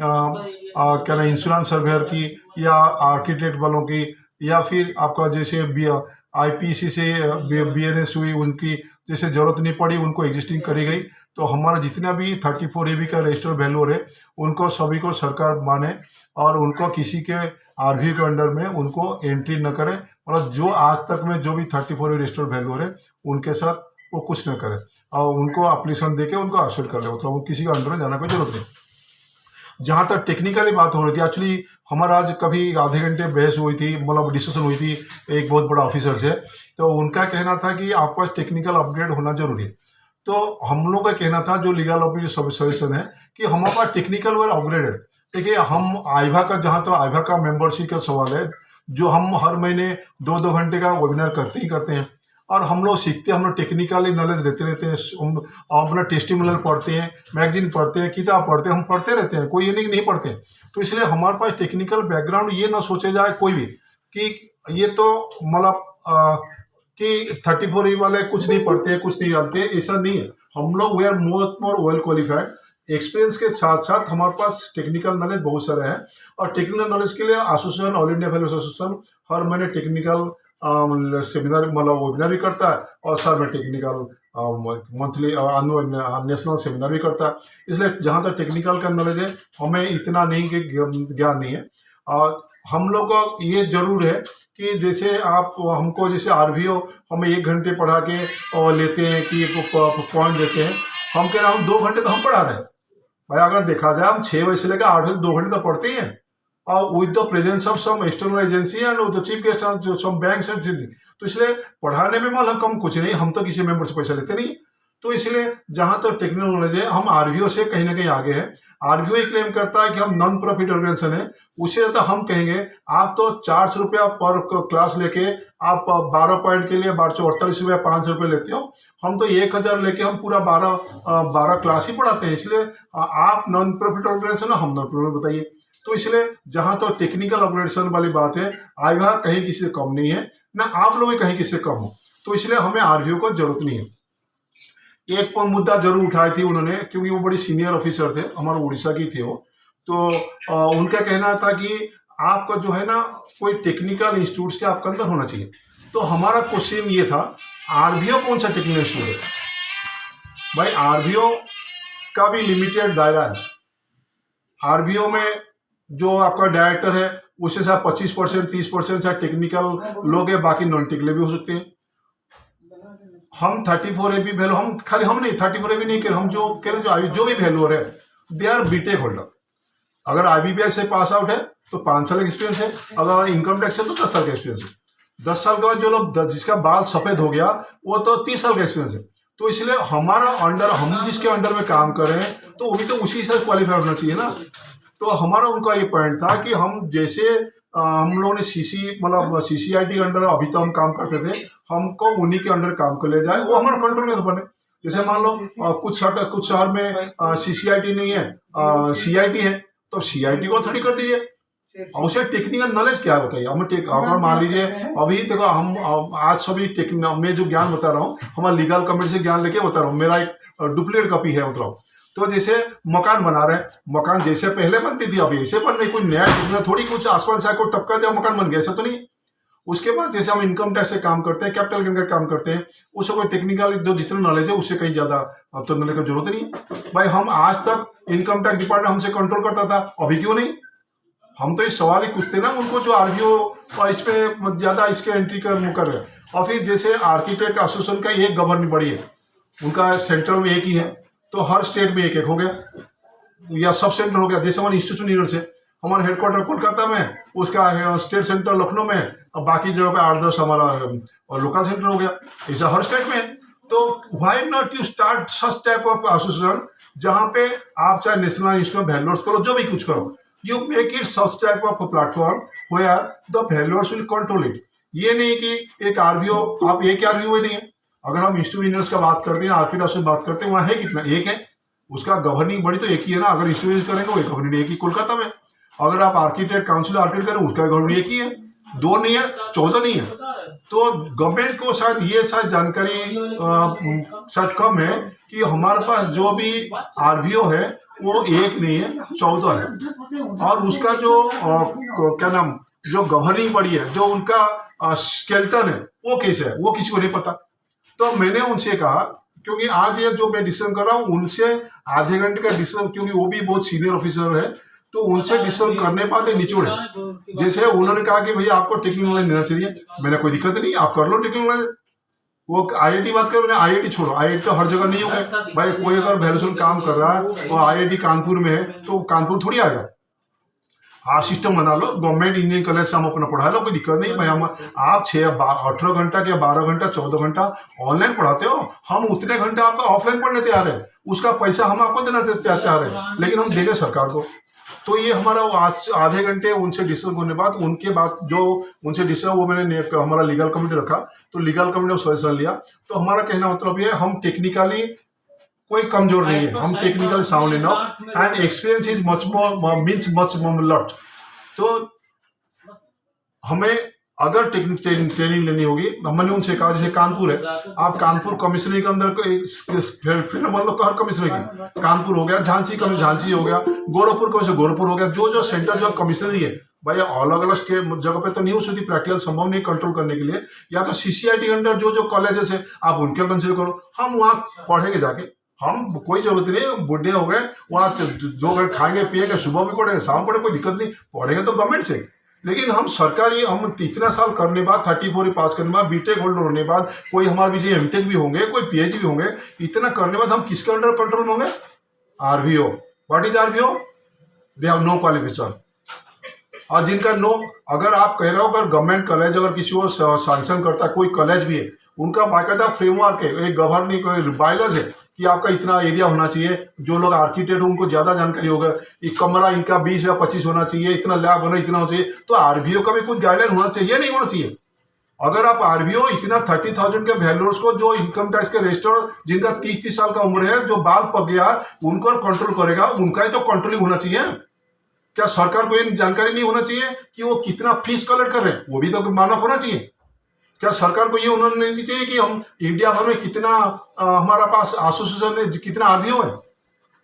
क्या ना इंश्योरेंस सर्वेयर की या आर्किटेक्ट वालों की, या फिर आपका जैसे आईपीसी से बीएनएस हुई, उनकी जैसे जरूरत नहीं पड़ी, उनको एग्जिस्टिंग करी गई। तो हमारा जितना भी 34 AB का रजिस्टर्ड वैल्यूर है, उनको सभी को सरकार माने और उनको किसी के आरवी के अंडर में उनको एंट्री न करे। मतलब जो आज तक में जो भी 34 AB रजिस्टर्ड वैल्यूर है, उनके साथ वो कुछ न करे और उनको एप्लीकेशन देके उनको आश्योर कर ले, मतलब किसी का अंडर में जाना कोई जरूरत नहीं। जहाँ तक टेक्निकली बात हो रही थी, एक्चुअली हमारा आज कभी आधे घंटे बहस हुई थी, मतलब डिस्कशन हुई थी एक बहुत बड़ा ऑफिसर से। तो उनका कहना था कि आपका टेक्निकल अपग्रेड होना जरूरी है। तो हम लोग का कहना था, जो लीगल ऑफिस सजेशन है, कि हमारे पास टेक्निकल वर अपग्रेडेड। देखिए हम आइभा का, जहाँ तक आइभा का मेंबरशिप का सवाल है, जो हम हर महीने 2-2 घंटे का वेबिनार करते ही करते हैं और हम लोग सीखते हैं, हम लोग टेक्निकली नॉलेज लेते रहते हैं, हम अपना टेस्टिमोनियल पढ़ते हैं, मैगजीन पढ़ते हैं, किताब पढ़ते हैं, हम पढ़ते रहते हैं, कोई ये नहीं पढ़ते हैं। तो इसलिए हमारे पास टेक्निकल बैकग्राउंड ये ना सोचे जाए कोई भी कि ये तो मतलब कि 34 AB वाले कुछ नहीं पढ़ते हैं, कुछ नहीं जानते हैं, ऐसा नहीं है। हम लोग we are more well qualified. Experience के साथ साथ हमारे पास टेक्निकल नॉलेज बहुत सारा है और टेक्निकल नॉलेज के लिए association, all India well association हर महीने टेक्निकल सेमिनार, मतलब वेबिनार भी करता है और सर में टेक्निकल मंथली नेशनल सेमिनार भी करता है। इसलिए जहाँ तक टेक्निकल का नॉलेज है, हमें इतना नहीं कि ज्ञान नहीं है। और हम लोग को ये जरूर है कि जैसे आप हमको जैसे आरवीओ हमें 1 घंटे पढ़ा के और लेते हैं कि पॉइंट देते हैं, हम कह रहे हैं हम 2 घंटे तो हम पढ़ा रहे हैं भाई। अगर देखा जाए हम 6 बजे से लेकर 8 बजे 2 घंटे तो पढ़ते ही हैं, और with the presence of some external agency and the chief guest जो सम बैंक्स एंड। तो इसलिए पढ़ाने में मतलब कम कुछ नहीं, हम तो किसी मेंबर से पैसा लेते नहीं। तो इसलिए जहां तो टेक्निकल नॉलेज है हम आरवीओ से कहीं ना कहीं आगे हैं। आरवीओ ही क्लेम करता है कि हम नॉन प्रॉफिट ऑर्गेनाइजेशन है, उससे ज्यादा हम कहेंगे आप तो 400 रुपया पर क्लास लेके आप 12 पॉइंट के लिए 48 रुपया 500 रुपये लेते हो, हम तो 1000 लेके हम पूरा 12 क्लास ही पढ़ाते हैं। इसलिए आप नॉन प्रॉफिट ऑर्गेनाइजेशन हो, हम नॉन प्रॉफिट बताइए। तो इसलिए जहां तो टेक्निकल ऑर्गेनाइजेशन वाली बात है, आईवा कहीं किसी से कम नहीं है, ना आप लोग भी कहीं किसी से कम हो, तो इसलिए हमें आरवीओ को जरूरत नहीं है। एक मुद्दा जरूर उठाई थी उन्होंने, क्योंकि वो बड़ी सीनियर ऑफिसर थे, हमारे उड़ीसा की थे वो, तो उनका कहना था कि आपका जो है ना कोई टेक्निकल इंस्टीट्यूट के आपके अंदर होना चाहिए। तो हमारा क्वेश्चन ये था, आरवीओ कौन सा टेक्निकल इंस्टीट्यूट है? भाई आरवीओ का भी लिमिटेड दायरा है। आरवीओ में जो आपका डायरेक्टर है उससे शायद 25% 30% शायद टेक्निकल लोग हैं, बाकी नॉन टेक्निकल भी हो सकते हैं। हम 34 AB वैल्यू, हम खाली हम नहीं 34 AB नहीं कह रहे, हम जो कह रहे जो भी वैल्यूअर है दे आर बीटेक होल्डर। अगर IBPS से पास आउट है तो 5 साल का एक्सपीरियंस है, अगर इनकम टैक्स है तो 10 साल का एक्सपीरियंस है। 10 साल के बाद जो लोग जिसका बाल सफेद हो गया वो तो 30 साल का एक्सपीरियंस है। तो इसलिए हमारा अंडर, हम जिसके अंडर में काम कर रहे हैं तो वो भी तो उसी से क्वालिफाई होना चाहिए ना। तो हमारा उनका ये पॉइंट था कि हम जैसे हम लोगों ने मतलब CCIT के अंडर अभी तो हम काम करते थे, हमको उन्हीं के अंडर काम कर ले जाए, वो हमारा कंट्रोल में तो बने। जैसे मान लो कुछ शहर में CCIT नहीं है, CIT है, तो CIT को थोड़ी कर दीजिए। और उसे टेक्निकल नॉलेज क्या है बताइए। हम अगर मान लीजिए अभी देखो, हम आज सभी मैं जो ज्ञान बता रहा हूँ हमारा लीगल कमेटी से ज्ञान लेके बता रहा हूँ, मेरा एक डुप्लीकेट कॉपी है मतलब। तो जैसे मकान बना रहे हैं, मकान जैसे पहले बनती थी अभी ऐसे बन रही, कोई नया टेक्निकल थोड़ी कुछ आसमान से को टपका दिया मकान बन गया, ऐसा तो नहीं। उसके बाद जैसे हम इनकम टैक्स से काम करते हैं, कैपिटल गेन का काम करते हैं, उससे कोई टेक्निकल जो जितना नॉलेज है उससे कहीं ज्यादा तो नॉलेज की जरूरत नहीं है। भाई हम आज तक इनकम टैक्स डिपार्टमेंट हमसे कंट्रोल करता था, अभी क्यों नहीं? हम तो इस सवाल ही पूछते ना उनको जो आरवीओ इस पे ज्यादा इसके एंट्री कर रहे हैं। और फिर जैसे आर्किटेक्ट एसोसिएशन का एक गवर्निंग बॉडी है, उनका सेंट्रल में एक ही है, तो हर स्टेट में एक एक हो गया या सब सेंटर हो गया। जैसे हमारे इंस्टीट्यूट यूनिवर्सिटी है, हमारा हेडक्वार्टर कोलकाता में, उसका स्टेट सेंटर लखनऊ में, और बाकी जगह पे 8-10 हमारा लोकल सेंटर हो गया, ऐसा हर स्टेट में। तो why not you start such type of association जहां पे आप चाहे नेशनल इंस्टीट्यूट ऑफ वैल्यूअर्स करो, जो भी कुछ करो, you make it such type of platform where the valuers will control it. ये नहीं कि एक आरवीओ, आप एक आरवीओ नहीं है। अगर हम इंस्टीट्यूट इंजीनियर्स का बात करते हैं, आर्किटेक्ट से बात करते हैं, वहाँ है कितना? एक है। उसका गवर्निंग बॉडी तो एक ही है ना। अगर इंस्टीट्यूट करेंगे वो गवर्निंग एक ही कोलकाता में। अगर आप आर्किटेक्ट काउंसिल आर्किटेक्ट करें उसका गवर्निंग एक ही है, 2 नहीं है, 14 नहीं है। तो गवर्नमेंट को शायद ये जानकारी शायद कम है कि हमारे पास जो भी आरवीओ है वो एक नहीं है, 14 है। और उसका जो क्या नाम, जो गवर्निंग बॉडी है, जो उनका स्केलेटन है, वो कैसे है वो किसी को नहीं पता। तो मैंने उनसे कहा, क्योंकि आज ये जो मैं डिस्कशन कर रहा हूँ उनसे आधे घंटे का डिस्कशन, क्योंकि वो भी बहुत सीनियर ऑफिसर है, तो उनसे डिस्कशन करने पाते निचोड़े। जैसे उन्होंने कहा कि भैया आपको टेक्निकल नॉलेज लेना चाहिए, मैंने कोई दिक्कत नहीं, आप कर लो टेक्निकल नॉलेज। वो IIT बात कर, मैंने IIT छोड़ो, IIT तो हर जगह नहीं होगा भाई। कोई अगर वैल्यूएशन काम कर रहा है और IIT कानपुर में है तो कानपुर थोड़ी आएगा। आप सिस्टम बना लो, गवर्नमेंट इंजीनियरिंग कॉलेज से हम अपना पढ़ा लो, कोई दिक्कत नहीं भाई। हम आप 18 घंटा या 12 घंटा 14 घंटा ऑनलाइन पढ़ाते हो, हम उतने घंटे आपका ऑफलाइन पढ़ने तैयार है, उसका पैसा हम आपको देना चाह रहे हैं, लेकिन हम देंगे सरकार को। तो ये हमारा आज आधे घंटे उनसे डिस्कस होने बाद, उनके बाद जो उनसे डिस्कस वो मैंने हमारा लीगल कमेटी रखा, तो लीगल कमेटी ने सजेशन लिया। तो हमारा कहना मतलब ये, हम टेक्निकली कोई कमजोर नहीं है, हम technical sound enough and experience is much more means much lot. तो हमें अगर ट्रेनिंग लेनी होगी, मैंने उनसे कहा जैसे कानपुर है, आप कानपुर कमिश्नरी के अंदर फिर मान लो हर कमिश्नरी की, कानपुर हो गया, झांसी झांसी हो गया, गोरखपुर कमिश्नर गोरखपुर हो गया, जो सेंटर जो कमिश्नरी है भाई, अलग अलग स्टेट जगह पे तो नहीं हो सकती, प्रैक्टिकल संभव नहीं कंट्रोल करने के लिए। या तो CCIT के अंदर जो कॉलेजेस है आप उनके कंसिडर करो, हम वहाँ पढ़ेंगे जाके, हम कोई जरूरत नहीं, बुढ़े हो गए वहाँ 2 घंटे खाएंगे पिएंगे, सुबह भी पढ़ेंगे शाम पढ़े, कोई दिक्कत नहीं, पढ़ेंगे तो गवर्नमेंट से। लेकिन हम सरकारी, हम इतना साल करने बाद 34 पास करने बाद, बीटेक होल्डर होने बाद, कोई हमारे पीछे MTech भी होंगे, कोई PhD भी होंगे, इतना करने बाद हम किसके अंडर कंट्रोल होंगे? RVO. What is RVO? They have no qualification. और जिनका नो, अगर आप कह रहे हो अगर गवर्नमेंट कॉलेज अगर किसी को सैंक्शन करता है, कोई कॉलेज भी है, उनका बाकायदा फ्रेमवर्क है, एक गवर्निंग बायलॉज है, कि आपका इतना एरिया होना चाहिए, जो लोग आर्किटेक्ट हो उनको ज़्यादा जानकारी होगा, ये कमरा इनका 20 या 25 होना चाहिए, इतना लैब होना, इतना होना चाहिए। तो आरबीओ का भी कुछ गाइडलाइन होना चाहिए, नहीं होना चाहिए? अगर आप आरबीओ इतना 30,000 के वैल्यूर्स को, जो इनकम टैक्स के रजिस्टर जिनका 30 साल का उम्र है, जो बाल पक गया, उनको कंट्रोल करेगा, उनका ही तो कंट्रोलिंग होना चाहिए। क्या सरकार को ये जानकारी नहीं होना चाहिए कि वो कितना फीस कलेक्ट कर रहे हैं? वो भी तो मानक होना चाहिए। क्या सरकार को ये उन्होंने नहीं चाहिए कि हम इंडिया भर में कितना हमारा पास एसोसिएशन है, कितना आरबीओ है?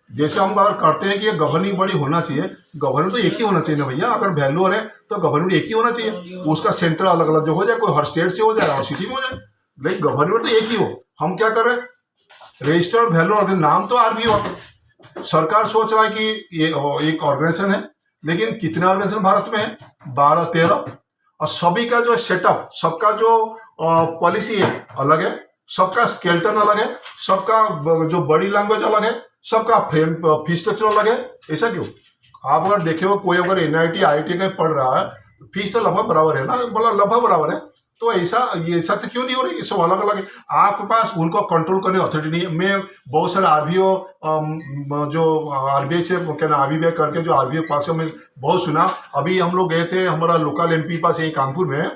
जैसे हम अगर करते हैं कि ये गवर्निंग बॉडी होना चाहिए, गवर्नमेंट तो एक ही होना चाहिए ना भैया। अगर वैल्यूअर है तो गवर्नमेंट एक ही होना चाहिए, उसका सेंटर अलग अलग जो हो जाए, कोई हर स्टेट से हो जाए और सिटी में हो जाए, लेकिन गवर्नमेंट तो एक ही हो। हम क्या कर रहे हैं, रजिस्टर्ड वैल्यूअर, नाम तो आरबीओ है। सरकार सोच रहा है कि ये एक ऑर्गेनाइजेशन है, लेकिन कितने ऑर्गेनाइजेशन भारत में है? 12-13। और सभी का जो सेटअप, सबका जो पॉलिसी है अलग है, सबका स्केलेटन अलग है, सबका जो बॉडी लैंग्वेज अलग है, सबका फ्रेम फी स्ट्रक्चर अलग है। ऐसा क्यों? आप अगर देखे हो, कोई अगर एनआईटी आईआईटी का पढ़ रहा है, फीस तो लगभग बराबर है ना, बोला लगभग बराबर है, तो ऐसा तो क्यों नहीं हो रही? सब अलग अलग है। आपके पास उनको कंट्रोल करने अथॉरिटी नहीं है। मैं बहुत सारे आरबीओ जो आरबीआई से क्या आरबीआई करके जो आरबीओ पास में बहुत सुना। अभी हम लोग गए थे हमारा लोकल एमपी पास यही कानपुर में,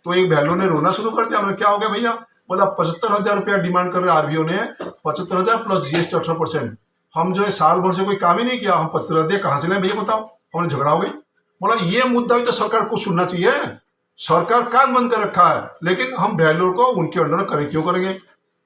तो एक वैल्यू ने रोना शुरू कर दिया। हमने क्या हो गया भैया? बोला 75,000 रुपया डिमांड कर रहे आरबीओ ने, 75,000 प्लस जीएसटी 18%। हम जो है साल भर से कोई काम ही नहीं किया, हम 75,000 कहाँ से लें भैया बताओ? हमने झगड़ा हो गई। बोला ये मुद्दा भी तो सरकार को सुनना चाहिए। सरकार कान बंद कर रखा है, लेकिन हम वैल्यू को उनके अंडर करें क्यों करेंगे?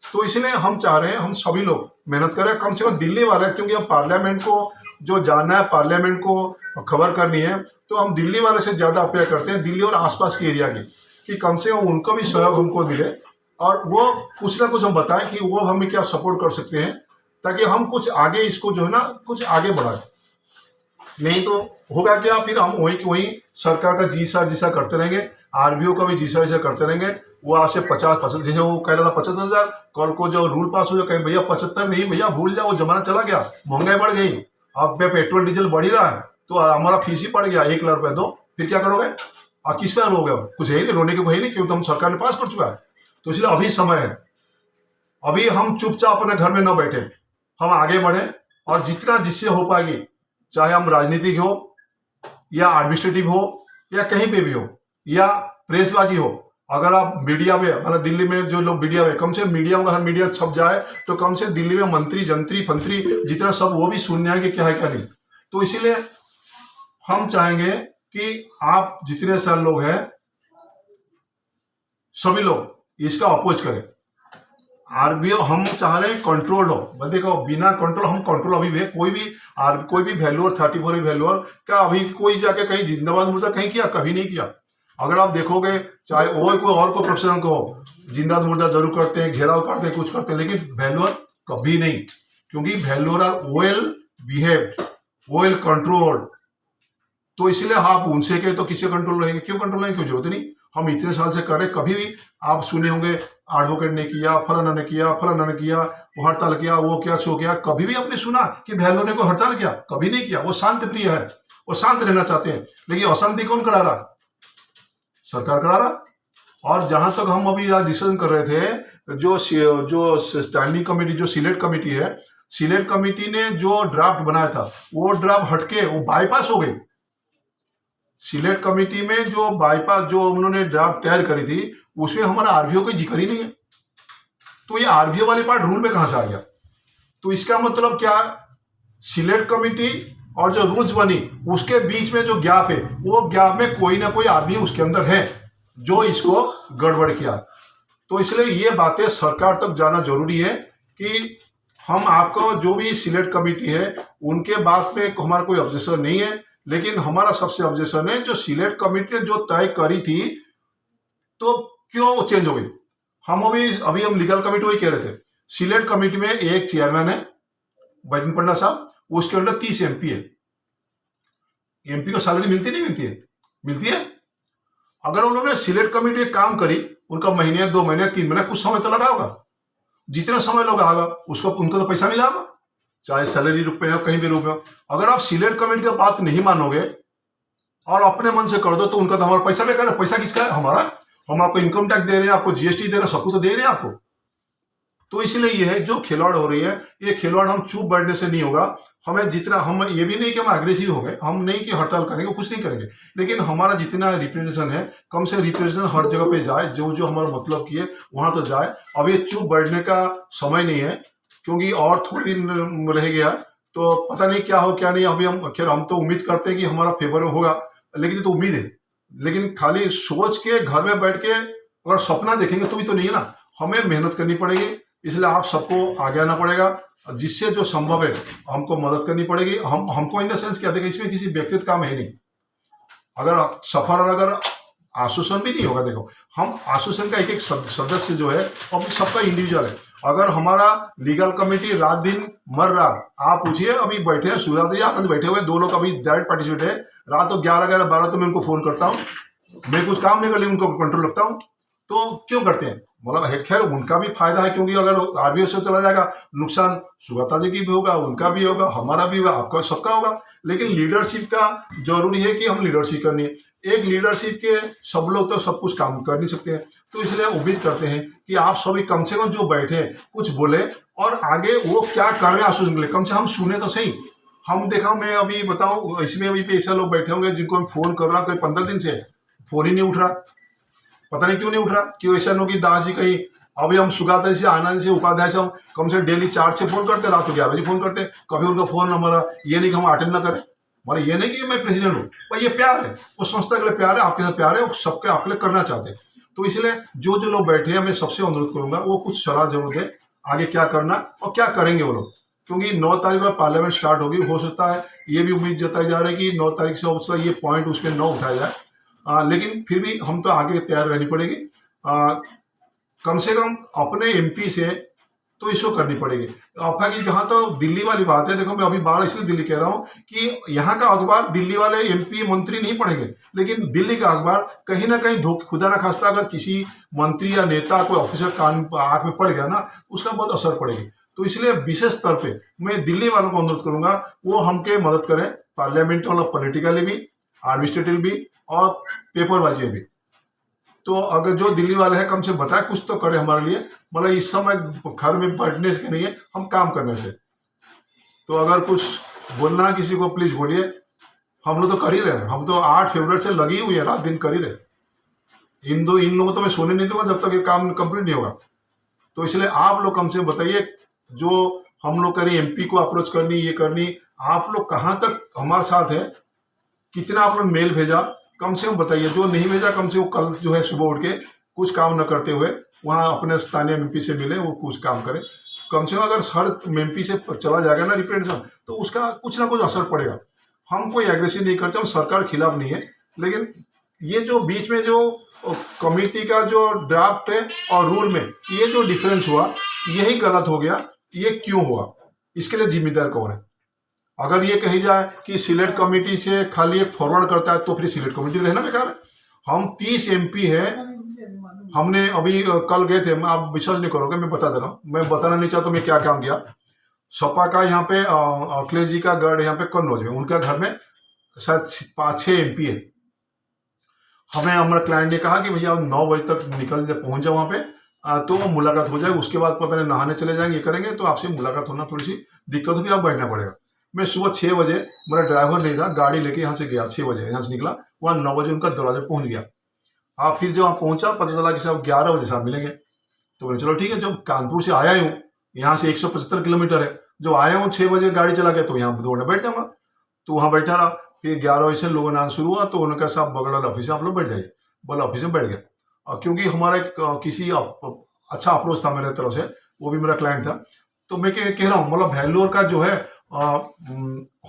तो इसलिए हम चाह रहे हैं हम सभी लोग मेहनत करें, कम से कम दिल्ली वाले, क्योंकि हम पार्लियामेंट को जो जानना है, पार्लियामेंट को खबर करनी है, तो हम दिल्ली वाले से ज़्यादा अपेक्षा करते हैं, दिल्ली और आसपास के एरिया की, कि कम से कम उनको भी सहयोग हमको मिले और वो कुछ ना कुछ हम बताएं कि वो हमें क्या सपोर्ट कर सकते हैं, ताकि हम कुछ आगे इसको जो है ना कुछ आगे बढ़ाएं। नहीं तो होगा क्या, फिर हम वही सरकार का जीसा करते रहेंगे, आरबीओ का भी जीसा करते रहेंगे। वो आपसे 50 जैसे वो कह रहा था 75,000, कल को जो रूल पास हो जाए कहीं भैया 75 नहीं भैया भूल जाओ, वो जमाना चला गया, महंगाई बढ़ गई, अब पेट्रोल डीजल बढ़ ही रहा है, तो हमारा फीस ही पड़ गया 1 लाख रुपये दो, फिर क्या करोगे? और किस पे रोगे? कुछ है नहीं, रोने के है नहीं, क्योंकि हम सरकार ने पास कर चुका है। तो इसलिए अभी समय है, अभी हम चुपचाप अपने घर में न बैठे, हम आगे बढ़े और जितना जिससे हो पाएगी, चाहे हम राजनीतिक हो या एडमिनिस्ट्रेटिव हो या कहीं पे भी हो या प्रेसबाजी हो। अगर आप मीडिया में, मतलब दिल्ली में जो लोग मीडिया में, कम से मीडिया में हर मीडिया छप जाए तो कम से दिल्ली में मंत्री जंत्री फंत्री जितना सब वो भी सुनने आएंगे क्या है क्या नहीं। तो इसीलिए हम चाहेंगे कि आप जितने सारे लोग हैं सभी लोग इसका अपोज करें। आरबीओ हम चाह रहे हैं कंट्रोल हो, देखो बिना कंट्रोल, हम कंट्रोल अभी भी कोई भी वैल्यूअर 34 वैल्यूअर का अभी कोई जाके कहीं जिंदाबाद मुर्दा कहीं किया? कभी नहीं किया। अगर आप देखोगे, चाहे वो कोई और को प्रोफेशनल को हो, जिंदाबाद मुर्दा जरूर करते हैं, घेराव करते हैं, कुछ करते हैं, लेकिन वैल्यूअर कभी नहीं, क्योंकि valuer are well behaved, well controlled. तो इसलिए आप उनसे कहे तो किसी कंट्रोल रहेंगे? क्यों कंट्रोल रहेंगे? क्यों? जरूरत नहीं। हम इतने साल से कर रहे, कभी भी आप सुने होंगे एडवोकेट ने किया, फलाना ने किया, फलाना ने किया, वो हड़ताल किया, वो क्या सो किया, कभी भी आपने सुना कि वैल्यूअर ने कोई हड़ताल किया? कभी नहीं किया। वो शांत प्रिय है, वो शांत रहना चाहते हैं, लेकिन अशांति कौन करा रहा? सरकार करा रहा। और जहां तक हम अभी आज डिस्कशन कर रहे थे, जो स्टैंडिंग कमेटी, जो सिलेक्ट कमेटी है, सिलेक्ट कमेटी ने जो ड्राफ्ट बनाया था वो ड्राफ्ट हटके वो बाईपास हो गई। सिलेक्ट कमेटी में जो बाईपास जो उन्होंने ड्राफ्ट तैयार करी थी उसमें हमारा आरबीओ का जिक्र ही नहीं है। तो ये आरबीओ वाली पार्ट रूल में कहां से आ गया? तो इसका मतलब क्या, सिलेक्ट कमेटी और जो रूल्स बनी उसके बीच में जो गैप है, वो गैप में कोई ना कोई आदमी उसके अंदर है जो इसको गड़बड़ किया। तो इसलिए ये बातें सरकार तक जाना जरूरी है कि हम आपको जो भी सिलेक्ट कमेटी है उनके बात में हमारा कोई ऑब्जेक्शन नहीं है, लेकिन हमारा सबसे ऑब्जेक्शन है जो सिलेक्ट कमेटी ने जो तय करी थी तो क्यों चेंज हो गई। हम अभी हम लीगल कमेटी वही कह रहे थे, सिलेक्ट कमेटी में एक चेयरमैन है बैजन पन्ना साहब, उसके अंदर 30 एमपी है। एमपी को सैलरी मिलती नहीं मिलती है? मिलती है। अगर उन्होंने सिलेक्ट कमेटी काम करी, उनका महीने 2 महीने 3 महीने कुछ समय तो लगा होगा, जितना समय लगा होगा उसको उनको तो पैसा मिला होगा, चाहे सैलरी रूप में हो कहीं भी रूप में हो। अगर आप सिलेक्ट कमेटी की बात नहीं मानोगे और अपने मन से कर दो तो उनका तो हमारा पैसा बेकार है। पैसा किसका है? हमारा। हम आपको इनकम टैक्स दे रहे हैं, आपको जीएसटी दे रहे हैं, सब कुछ तो दे रहे हैं आपको। तो इसलिए ये है जो खिलवाड़ हो रही है, ये खिलवाड़ हम चुप बैठने से नहीं होगा। हमें जितना, हम ये भी नहीं कि हम एग्रेसिव हो गए, हम नहीं कि हड़ताल करेंगे, कुछ नहीं करेंगे, लेकिन हमारा जितना रिप्रेजेंटेशन है, कम से रिप्रेजेंटेशन हर जगह पे जाए, जो जो हमारा मतलब की है वहां तो जाए। अब ये चुप बैठने का समय नहीं है, क्योंकि और थोड़ी दिन रह गया तो पता नहीं क्या हो क्या नहीं। अभी हम खैर हम तो उम्मीद करते हैं कि हमारा फेवर में होगा, लेकिन तो उम्मीद है, लेकिन खाली सोच के घर में बैठ के अगर सपना देखेंगे तो भी तो नहीं है ना, हमें मेहनत करनी पड़ेगी। इसलिए आप सबको आगे आना पड़ेगा, जिससे जो संभव है हमको मदद करनी पड़ेगी। हमको इन द सेंस क्या, देखिए इसमें किसी व्यक्तिगत काम है नहीं। अगर सफर और अगर आश्वासन भी नहीं होगा, देखो हम आश्वासन का एक एक सदस्य जो है अब सबका इंडिविजुअल है। अगर हमारा लीगल कमेटी रात दिन मर रहा, आप पूछिए, अभी बैठे हैं सूर्यादय जी आनंद बैठे हुए, 2 लोग अभी डायरेक्ट पार्टिसिपेट है, रात को 11-12 तो मैं उनको फोन करता हूँ, मैं कुछ काम नहीं कर ली, उनको कंट्रोल रखता हूँ। तो क्यों करते हैं, मतलब खैर उनका भी फायदा है, क्योंकि अगर आरबीओ से चला जाएगा नुकसान सुगता जी की भी होगा, उनका भी होगा, हमारा भी होगा, आपका सबका होगा। लेकिन लीडरशिप का जरूरी है कि हम लीडरशिप करनी है। एक लीडरशिप के सब लोग तो सब कुछ काम कर नहीं सकते हैं, तो इसलिए उम्मीद करते हैं कि आप सभी कम से कम जो बैठे हैं कुछ बोले, और आगे वो क्या कर रहे हैं आश्वासन के लिए कम से हम सुने तो सही। हम देखा, मैं अभी बताऊं, इसमें अभी ऐसे लोग बैठे होंगे जिनको मैं फोन कर रहा, तो 15 दिन से फोन ही नहीं उठ रहा, पता नहीं क्यों नहीं उठ रहा। क्यों ऐसा नहीं कि दास जी कहीं, अभी हम सुगाता से, आनंद से, उपाध्याय से हम कम से डेली 4 से फोन करते, रात को 11 बजे फोन करते, कभी उनका फोन हमारा ये नहीं कि हम अटेंड ना करें, मतलब ये नहीं कि मैं प्रेसिडेंट हूँ, पर ये प्यार है, उस संस्था के लिए प्यार है, आपके साथ प्यार है, वो सबके आपके लिए करना चाहते हैं। तो इसलिए जो जो लोग बैठे हैं, मैं सबसे अनुरोध करूंगा वो कुछ सलाह जरूर दे, आगे क्या करना और क्या करेंगे वो लोग, क्योंकि 9 तारीख को पार्लियामेंट स्टार्ट होगी। हो सकता है ये भी उम्मीद जताई जा रही है कि 9 तारीख से हो सकता है ये पॉइंट उसमें न उठाया जाए, लेकिन फिर भी हम तो आगे तैयार रहनी पड़ेगी। कम से कम अपने एमपी से तो इशू करनी पड़ेगी। आपका कि जहां तो दिल्ली वाली बात है, देखो मैं अभी बार इसलिए दिल्ली कह रहा हूं कि यहाँ का अखबार दिल्ली वाले एमपी मंत्री नहीं पढ़ेंगे, लेकिन दिल्ली का अखबार कहीं ना कहीं खुदा ना खास्ता अगर किसी मंत्री या नेता कोई ऑफिसर कान आंख में पड़ गया ना, उसका बहुत असर पड़ेगी। तो इसलिए विशेष स्तर पे मैं दिल्ली वालों को अनुरोध करूंगा वो हमके मदद करें, पार्लियामेंट मतलब पॉलिटिकली भी, एडमिनिस्ट्रेटिव भी और पेपरबाजी भी। तो अगर जो दिल्ली वाले हैं कम से बताए कुछ तो करे हमारे लिए, मतलब इस समय घर में बैठने से नहीं है, हम काम करने से। तो अगर कुछ बोलना है किसी को प्लीज बोलिए, हम लोग तो कर ही रहे हैं, हम तो 8 फरवरी से लगी हुई है, रात दिन कर ही रहे। इन लोगों तो मैं सोने नहीं दूंगा जब तक ये काम कंप्लीट नहीं होगा। तो इसलिए आप लोग कम से बताइए, जो हम लोग करें एमपी को अप्रोच करनी, ये करनी, आप लोग कहाँ तक हमारे साथ है, कितना आप लोग मेल भेजा, कम से कम बताइए। जो नहीं भेजा कम से कम कल जो है सुबह उठ के कुछ काम न करते हुए वहाँ अपने स्थानीय एमपी से मिले, वो कुछ काम करें। कम से कम अगर हर एमपी से चला जाएगा ना रिप्रेजेंटेशन, तो उसका कुछ ना कुछ असर पड़ेगा। हम कोई एग्रेसिव नहीं करते, हम सरकार के खिलाफ नहीं है, लेकिन ये जो बीच में जो कमेटी का जो ड्राफ्ट है और रूल में ये जो डिफरेंस हुआ, यही गलत हो गया। ये क्यों हुआ, इसके लिए जिम्मेदार कौन है? अगर ये कही जाए कि सिलेक्ट कमेटी से खाली एक फॉरवर्ड करता है, तो फिर सिलेक्ट कमेटी रहना बेकार है। हम 30 एमपी है, हमने अभी कल गए थे, आप विश्वास नहीं करोगे, मैं बता दे रहा हूँ, मैं बताना नहीं चाहता मैं क्या काम किया। सपा का यहाँ पे अखिलेश जी का गढ़ यहाँ पे कन्नौज में, उनका घर में शायद 5-6 एमपी है। हमें हमारे क्लाइंट ने कहा कि भैया 9 बजे तक निकल जाए, पहुंच जाओ वहाँ पे, तो मुलाकात हो जाए, उसके बाद पता नहीं नहाने चले जाएंगे, ये करेंगे, तो आपसे मुलाकात होना थोड़ी सी दिक्कत होगी, आप बैठना पड़ेगा। मैं सुबह 6 बजे, मेरा ड्राइवर नहीं था, गाड़ी लेके यहाँ से गया, 6 बजे यहाँ से निकला, वहाँ 9 बजे उनका दरवाजे पहुंच गया। फिर जब वहाँ पहुंचा पता चला कि साहब 11 बजे साहब मिलेंगे। तो मैंने चलो ठीक है, जब कानपुर से आया हूँ, यहाँ से 175 किलोमीटर है, जब आया हूँ 6 बजे गाड़ी चला गया, तो यहाँ 2 घंटे बैठ जाऊँगा। तो वहाँ बैठा रहा, फिर 11 बजे से लोगों ने आना शुरू हुआ, तो उन्होंने कहा साहब बगल वाले ऑफिस में आप लोग बैठ जाइए, बोला ऑफिस में बैठ गया। और क्योंकि हमारा किसी अच्छा अप्रोच था मेरे तरफ से, वो भी मेरा क्लाइंट था, तो मैं कह रहा हूँ मतलब वैल्योर का जो है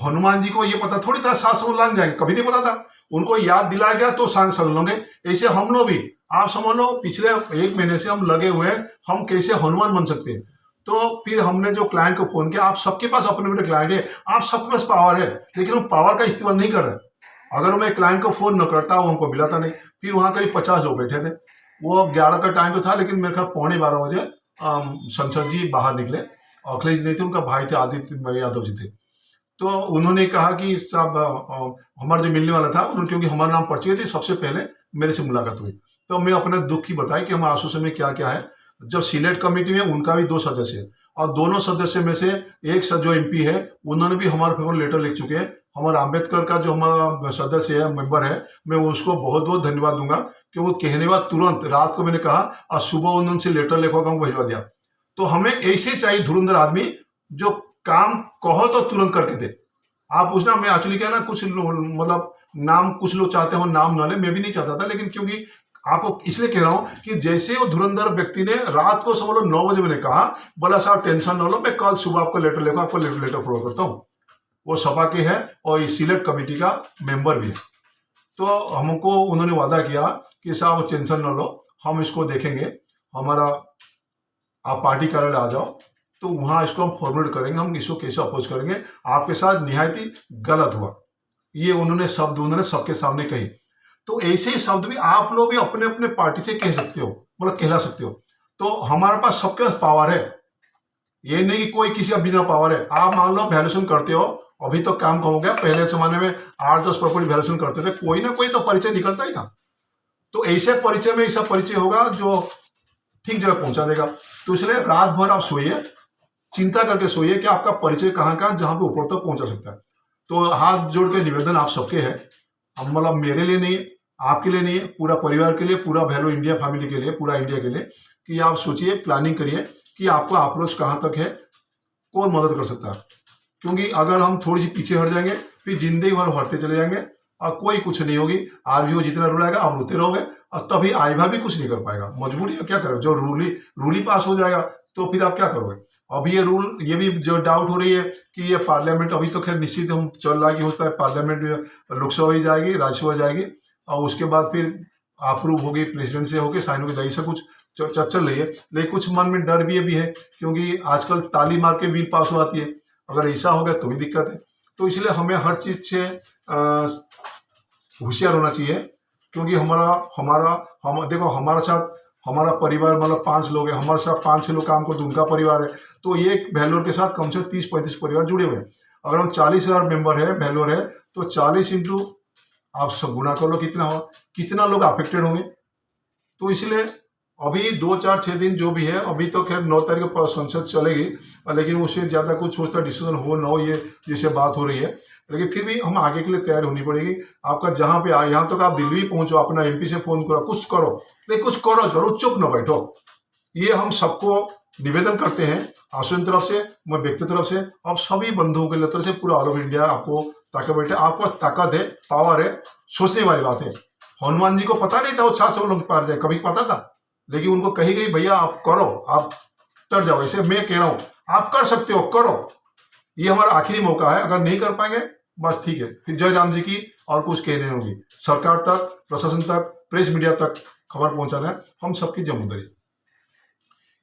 हनुमान जी को ये पता थोड़ी था 7 समुद्र लांग जाएंगे, कभी नहीं पता था, उनको याद दिलाया गया तो सांग चल लोगे। ऐसे हम लोग भी, आप समझ लो पिछले 1 महीने से हम लगे हुए हैं, हम कैसे हनुमान बन सकते हैं। तो फिर हमने जो क्लाइंट को फोन किया, आप सबके पास अपने अपने क्लाइंट है, आप सबके पास पावर है, लेकिन वो पावर का इस्तेमाल नहीं कर रहे। अगर मैं क्लाइंट को फोन न करता, वो हमको मिलाता नहीं। फिर वहाँ करीब 50 लोग बैठे थे, वो 11 का टाइम तो था, लेकिन मेरे ख्याल 11:15 बजे संसद जी बाहर निकले, अखिलेश नहीं थे, उनका भाई थे आदित्य यादव जी थे। तो उन्होंने कहा कि साहब हमारा जो मिलने वाला था, उन्होंने क्योंकि हमारा नाम परिचय थे, सबसे पहले मेरे से मुलाकात हुई, तो मैं अपने दुख की बताई कि हमारे आश्वासन में क्या क्या है। जो सिलेक्ट कमेटी में उनका भी 2 सदस्य है, और दोनों सदस्य में से एक जो एमपी है उन्होंने भी हमारे फेवर लेटर लिख चुके हैं। हमारा अम्बेडकर का जो हमारा सदस्य है, मेंबर है, मैं उसको बहुत बहुत धन्यवाद दूंगा कि वो कहने बाद तुरंत रात को मैंने कहा और सुबह उन्होंने लेटर लिखवा के हमको भिजवा दिया। तो हमें ऐसे चाहिए धुरंधर आदमी जो काम कहो तो तुरंत करके दे। आप पूछना, मैं एक्चुअली क्या ना, कुछ मतलब नाम कुछ लोग चाहते हैं नाम न ले, मैं भी नहीं चाहता था, लेकिन क्योंकि आपको इसलिए कह रहा हूं कि जैसे वो धुरंधर व्यक्ति ने रात को समझ लो 9 बजे मैंने कहा, बोला साहब टेंशन न लो, मैं कल सुबह आपको लेटर लिखा, आपको लेटर फॉरवर्ड करता हूँ। वो सभा के है और सिलेक्ट कमेटी का मेंबर भी है। तो हमको उन्होंने वादा किया कि साहब टेंशन न लो, हम इसको देखेंगे, हमारा आप पार्टी कार्यालय आ जाओ तो वहां इसको हम फॉरवर्ड करेंगे, हम इसको कैसे अपोज करेंगे। आपके साथ निहायत ही गलत हुआ, ये उन्होंने सबके सामने कही। तो ऐसे ही शब्द भी आप लोग भी अपने अपने पार्टी से कह सकते हो, मतलब कहला सकते हो। तो हमारे पास सबके पास पावर है, ये नहीं कि कोई किसी का बिना पावर है। आप मान लो वैल्यूएशन करते हो, अभी तो काम हो गया, पहले जमाने में 8-10 प्रॉपर्टी वैल्यूएशन करते थे, कोई ना कोई तो परिचय निकलता ही था। तो ऐसे परिचय में ऐसा परिचय होगा जो ठीक जगह पहुंचा देगा। तो इसलिए रात भर आप सोइए, चिंता करके सोइए कि आपका परिचय कहाँ का जहां पे ऊपर तक पहुंचा सकता है। तो हाथ जोड़ के निवेदन आप सबके है, मतलब मेरे लिए नहीं है, आपके लिए नहीं है, पूरा परिवार के लिए, पूरा वैल्यू इंडिया फैमिली के लिए, पूरा इंडिया के लिए, कि आप सोचिए, प्लानिंग करिए कि आपका अप्रोच कहाँ तक है, कौन मदद कर सकता है। क्योंकि अगर हम थोड़ी सी पीछे हट जाएंगे फिर जिंदगी भर हटते चले जाएंगे और कोई कुछ नहीं होगी। आरबीओ जितना रुलाएगा आप रोते रहोगे और तभी आईबा भी कुछ नहीं कर पाएगा। मजबूरी है, क्या करोगे, जो रूल पास हो जाएगा तो फिर आप क्या करोगे। अभी ये भी जो डाउट हो रही है कि ये पार्लियामेंट, अभी तो खैर निश्चित हम चल रहा कि होता है पार्लियामेंट, लोकसभा ही जाएगी, राज्यसभा जाएगी और उसके बाद फिर अप्रूव होगी, प्रेसिडेंट से होगी, साइन होगी, ऐसा कुछ चल रही है। लेकिन कुछ मन में डर भी है क्योंकि आजकल ताली मार के बिल पास हो आती है, अगर ऐसा हो गया तो भी दिक्कत है। तो इसलिए हमें हर चीज से होशियार होना चाहिए। क्योंकि हम देखो, हमारे साथ हमारा परिवार मतलब 5 लोग हैं, हमारे साथ 5-6 लोग काम करते, उनका परिवार है, तो ये वैल्योर के साथ कम से कम 30-35 परिवार जुड़े हुए हैं। अगर हम 40,000 मेंबर है, वैल्योर है, तो 40 इंटू आप सब गुना कर लो कितना लोग अफेक्टेड होंगे। तो इसलिए अभी 2-4-6 दिन जो भी है, अभी तो खैर 9 तारीख को संसद चलेगी, लेकिन उससे ज्यादा कुछ सोचता डिसीजन हो ना हो, ये जैसे बात हो रही है, लेकिन फिर भी हम आगे के लिए तैयार होनी पड़ेगी। आपका जहां पे यहाँ तक आप दिल्ली पहुंचो, अपना एमपी से फोन करो, कुछ करो, लेकिन कुछ करो जरूर, चुप न बैठो। ये हम सबको निवेदन करते हैं, आश्विन तरफ से, मैं व्यक्ति तरफ से, अब सभी बंधुओं के तरफ से, पूरा ऑल ओवर इंडिया आपको ताकत बैठे, आपको ताकत है, पावर है, सोचने वाली बात है। हनुमान जी को पता नहीं था वो 700 लोग पार जाए, कभी पता था, लेकिन उनको कही गई भैया आप करो, आप तर जाओ। ऐसे मैं कह रहा हूं, आप कर सकते हो, करो, ये हमारा आखिरी मौका है। अगर नहीं कर पाएंगे बस ठीक है, फिर जय राम जी की और कुछ कहने होगी। सरकार तक, प्रशासन तक, प्रेस मीडिया तक खबर पहुंचाना है हम सबकी जिम्मेदारी।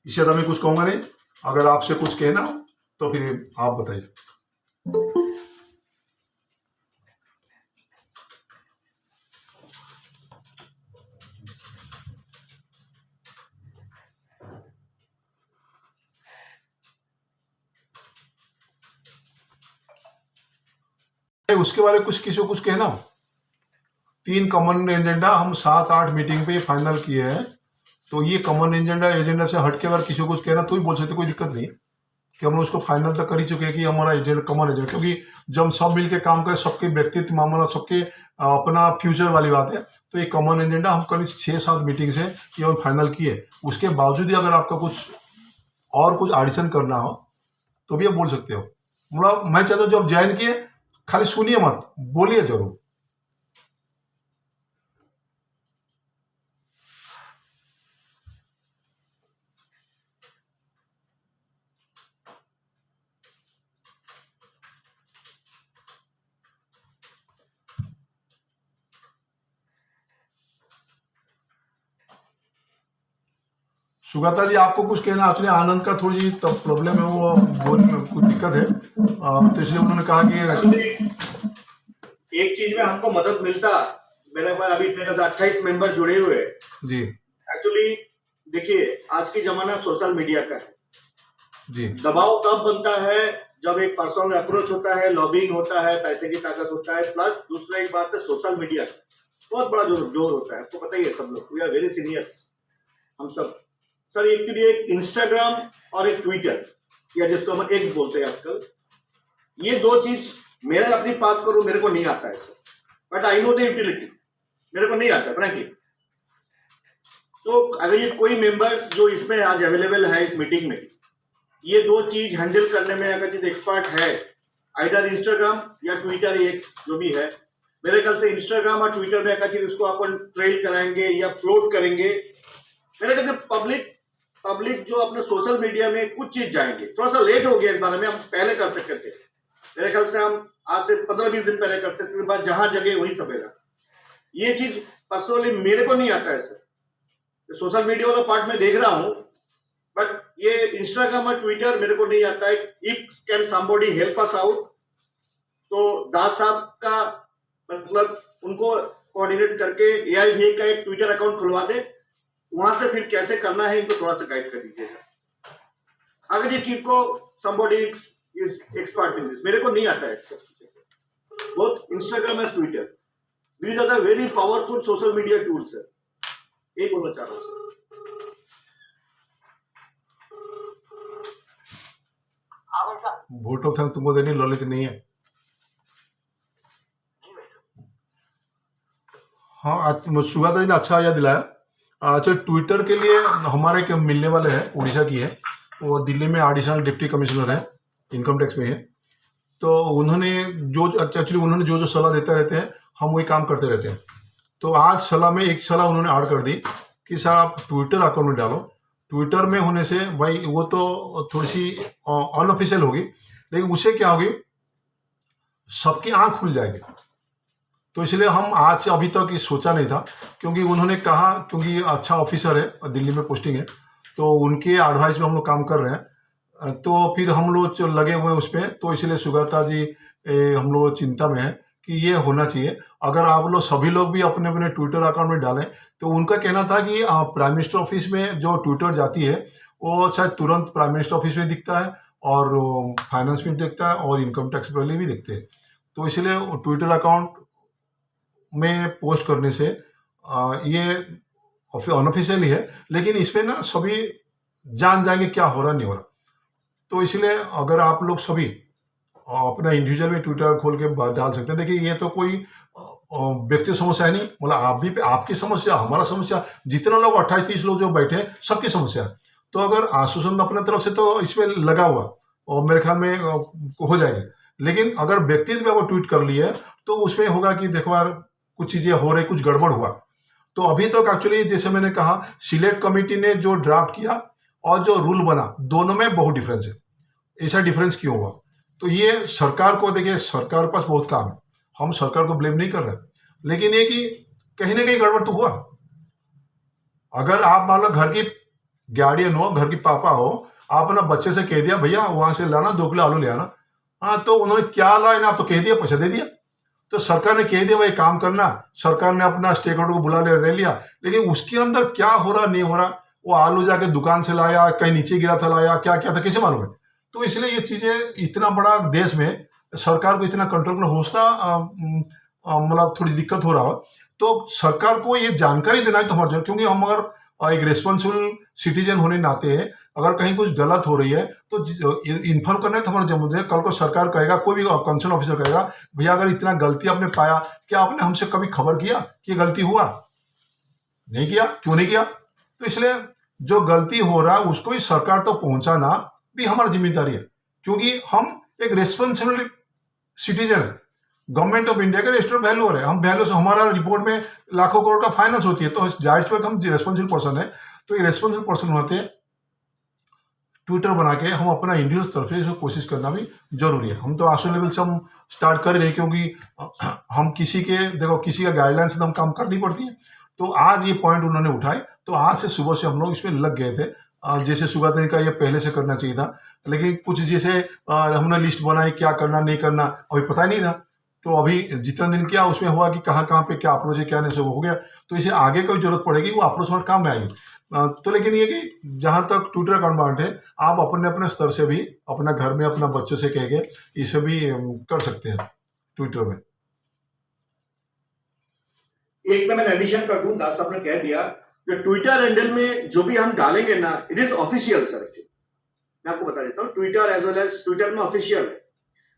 इससे ज्यादा मैं कुछ कहूंगा नहीं। अगर आपसे कुछ कहना हो तो फिर आप बताइए। उसके बारे में कुछ किसी को कुछ कहना हो। 3 कॉमन एजेंडा हम 7-8 मीटिंग पे फाइनल किए हैं। तो ये कॉमन एजेंडा से हटके अगर किसी को कुछ कहना तो भी बोल सकते, कोई दिक्कत नहीं कि हम उसको फाइनल तक कर ही चुके हैं कि हमारा एजेंडा कॉमन एजेंडा। क्योंकि जब हम सब मिलकर काम करें, सबके व्यक्तित्व मामला, सबके अपना फ्यूचर वाली बात है, तो ये कॉमन एजेंडा हम कल 6-7 मीटिंग से ये हम फाइनल किए। उसके बावजूद ही अगर आपका कुछ एडिशन करना हो तो भी आप बोल सकते हो। मतलब मैं चाहता हूँ जब ज्वाइन किए खाली सुनिए मत, बोलिए जरूर। सुगाता जी आपको कुछ कहना? एक्चुअली आनंद का थोड़ी सी प्रॉब्लम है, वो बोलने में कुछ दिक्कत है, तो इसलिए उन्होंने कहा कि एक चीज में हमको मदद मिलता। मेरे पास अभी मेरे 28 मेंबर जुड़े हुए जी। एक्चुअली देखिए, आज की जमाना सोशल मीडिया का है जी। दबाव तब बनता है जब एक पर्सनल अप्रोच होता है, लॉबिंग होता है, पैसे की ताकत होता है, प्लस दूसरा एक बात है सोशल मीडिया का बहुत बड़ा जोर होता है। आपको पता ही है, सब लोग वी आर वेरी सीनियर्स, हम सब सर एक्चुअली एक इंस्टाग्राम और एक ट्विटर, या जिसको हम एक्स बोलते हैं आजकल, ये दो चीज, मैं अपनी बात करूं, मेरे को नहीं आता है sir, but I know the utility, मेरे को नहीं आता फ्रैंकली। तो अगर ये कोई मेंबर्स जो इसमें आज अवेलेबल है इस मीटिंग में, ये दो चीज हैंडल करने में अगर जिस एक्सपर्ट है, आइडर इंस्टाग्राम या ट्विटर एक्स जो भी है, मेरे ख्याल से इंस्टाग्राम और ट्विटर में अगर उसको अपन ट्रेल कराएंगे या फ्लोट करेंगे, मेरे ख्याल से पब्लिक जो अपने सोशल मीडिया में कुछ चीज जाएंगे। थोड़ा सा लेट हो गया इस बारे में, हम पहले कर सकते थे, मेरे ख्याल से हम आज से 15-20 दिन पहले कर सकते थे, बाद जहां जगह वही सपेगा। ये चीज पर्सनली मेरे को नहीं आता है सर, सोशल मीडिया वाला पार्ट में देख रहा हूं, बट ये इंस्टाग्राम और ट्विटर मेरे को नहीं आता है। If can somebody help us out, तो दास साहब का मतलब उनको कोऑर्डिनेट करके AIVA का एक ट्विटर अकाउंट खुलवा दे, वहां से फिर कैसे करना है इनको थोड़ा सा गाइड कर दीजिएगा। अगर ये चीज को somebody is expert in this, मेरे को नहीं आता है both Instagram and Twitter, these are the very powerful social media tools है, यही बोलना चाह रहा हूँ सर। वोट ऑफ थैंक्स तुमको देनी, ललित नहीं है। हाँ, आज सुगाता जी ने अच्छा याद दिलाया। अच्छा, ट्विटर के लिए हमारे एक मिलने वाले हैं, उड़ीसा की है, वो दिल्ली में एडिशनल डिप्टी कमिश्नर है, इनकम टैक्स में है। तो उन्होंने जो सलाह देते रहते हैं, हम वही काम करते रहते हैं। तो आज सलाह में एक सलाह उन्होंने ऐड कर दी कि सर आप ट्विटर अकाउंट में डालो। ट्विटर में होने से भाई वो तो थोड़ी सी अनऑफिशियल होगी, लेकिन उससे क्या होगी, सबकी आंख खुल जाएगी। तो इसलिए हम आज से अभी तक सोचा नहीं था, क्योंकि उन्होंने कहा, क्योंकि अच्छा ऑफिसर है, दिल्ली में पोस्टिंग है, तो उनके एडवाइस में हम लोग काम कर रहे हैं। तो फिर हम लोग लगे हुए हैं उस पर। तो इसलिए सुगाता जी हम लोग चिंता में है कि ये होना चाहिए। अगर आप लोग सभी लोग भी अपने अपने ट्विटर अकाउंट में डालें, तो उनका कहना था कि प्राइम मिनिस्टर ऑफिस में जो ट्विटर जाती है वो शायद तुरंत प्राइम मिनिस्टर ऑफिस में दिखता है, और फाइनेंस में दिखता है, और इनकम टैक्स वाले भी दिखते हैं। तो इसलिए ट्विटर अकाउंट में पोस्ट करने से ये अनऑफिशियल ही है, लेकिन इसमें ना सभी जान जाएंगे क्या हो रहा नहीं हो रहा। तो इसलिए अगर आप लोग सभी अपना इंडिविजुअल में ट्विटर खोल के डाल सकते हैं। देखिए, ये तो कोई व्यक्ति समस्या है नहीं, मतलब आप भी, आपकी समस्या, हमारा समस्या, जितना लोग 28-30 लोग जो बैठे हैं, सबकी समस्या है। तो अगर आश्वासन अपने तरफ से तो इसमें लगा हुआ, और मेरे ख्याल में हो जाएगी। लेकिन अगर व्यक्तिगत भी आप ट्वीट कर लिए, तो उसमें होगा कि देखो यार कुछ चीजें हो रही, कुछ गड़बड़ हुआ। तो अभी तक एक्चुअली जैसे मैंने कहा, सिलेक्ट कमेटी ने जो ड्राफ्ट किया और जो रूल बना, दोनों में बहुत डिफरेंस है। ऐसा डिफरेंस क्यों हुआ? तो ये सरकार को, देखिए सरकार के पास बहुत काम है, हम सरकार को ब्लेम नहीं कर रहे, लेकिन ये कि कहीं ना कहीं गड़बड़ तो हुआ। अगर आप मान लो घर की गार्डियन हो, घर की पापा हो, आप ना बच्चे से कह दिया भैया वहां से लाना 2 किलो आलू ले आना, हाँ, तो उन्होंने क्या लाए ना, आप तो कह दिया, पैसा दे दिया। तो सरकार ने कह दिया भाई काम करना, सरकार ने अपना स्टेक होल्डर को बुला लिया, लेकिन उसके अंदर क्या हो रहा नहीं हो रहा, वो आलू जाके दुकान से लाया, कहीं नीचे गिरा था, लाया क्या क्या था, कैसे मालूम है? तो इसलिए ये चीजें, इतना बड़ा देश में सरकार को इतना कंट्रोल करना हौसला, मतलब थोड़ी दिक्कत हो रहा हो। तो सरकार को ये जानकारी देना है तो हमारा, क्योंकि हम अगर एक रेस्पॉन्सिबल सिटीजन होने नाते अगर कहीं कुछ गलत हो रही है तो इन्फॉर्म करना है तो हमारा जिम्मेदारी है। कल को सरकार कहेगा, कोई भी कंसर्न ऑफिसर कहेगा भैया अगर इतना गलती आपने पाया, क्या आपने हमसे कभी खबर किया कि गलती हुआ? नहीं किया। क्यों नहीं किया? तो इसलिए जो गलती हो रहा है उसको भी सरकार तक पहुंचाना भी हमारी जिम्मेदारी है, क्योंकि हम एक रेस्पॉन्सिबल सिटीजन है। गवर्नमेंट ऑफ इंडिया का रजिस्टर्ड वैल्यूअर है, हम वैल्यू से, हमारा रिपोर्ट में लाखों करोड़ का फाइनेंस होती है, तो जाहिर सी बात हम रेस्पॉन्सिबल पर्सन है। तो ये रेस्पॉन्सिबल पर्सन होते ट्विटर बना के हम अपना इंडिविजुअल तरफ से कोशिश करना भी जरूरी है। हम तो आसू लेवल से हम स्टार्ट कर रहे हैं, क्योंकि हम किसी के, देखो किसी का गाइडलाइन से तो हम काम करनी पड़ती है। तो आज ये पॉइंट उन्होंने उठाए, तो आज से सुबह से हम लोग इसमें लग गए थे। जैसे सुगाता का ये पहले से करना चाहिए था, लेकिन कुछ जैसे हमने लिस्ट बनाई क्या करना नहीं करना, अभी पता ही नहीं था। तो अभी जितना दिन किया उसमें हुआ कि कहाँ पे क्या अप्रोच है, क्या नहीं, सब हो गया। तो इसे आगे कोई जरूरत पड़ेगी वो अप्रोच हमारे काम में आएगी। तो लेकिन ये कि जहां तक ट्विटर अकाउंट बांट है, आप अपने अपने स्तर से भी अपना घर में अपना बच्चों से कह के इसे भी कर सकते हैं ट्विटर में। एक में मैं एडिशन कर दूं, दास साहब ने कह दिया, जो ट्विटर हैंडल में जो भी हम डालेंगे ना, it is official sir. Actually मैं आपको बता देता हूँ, Twitter as well as Twitter में ऑफिशियल है।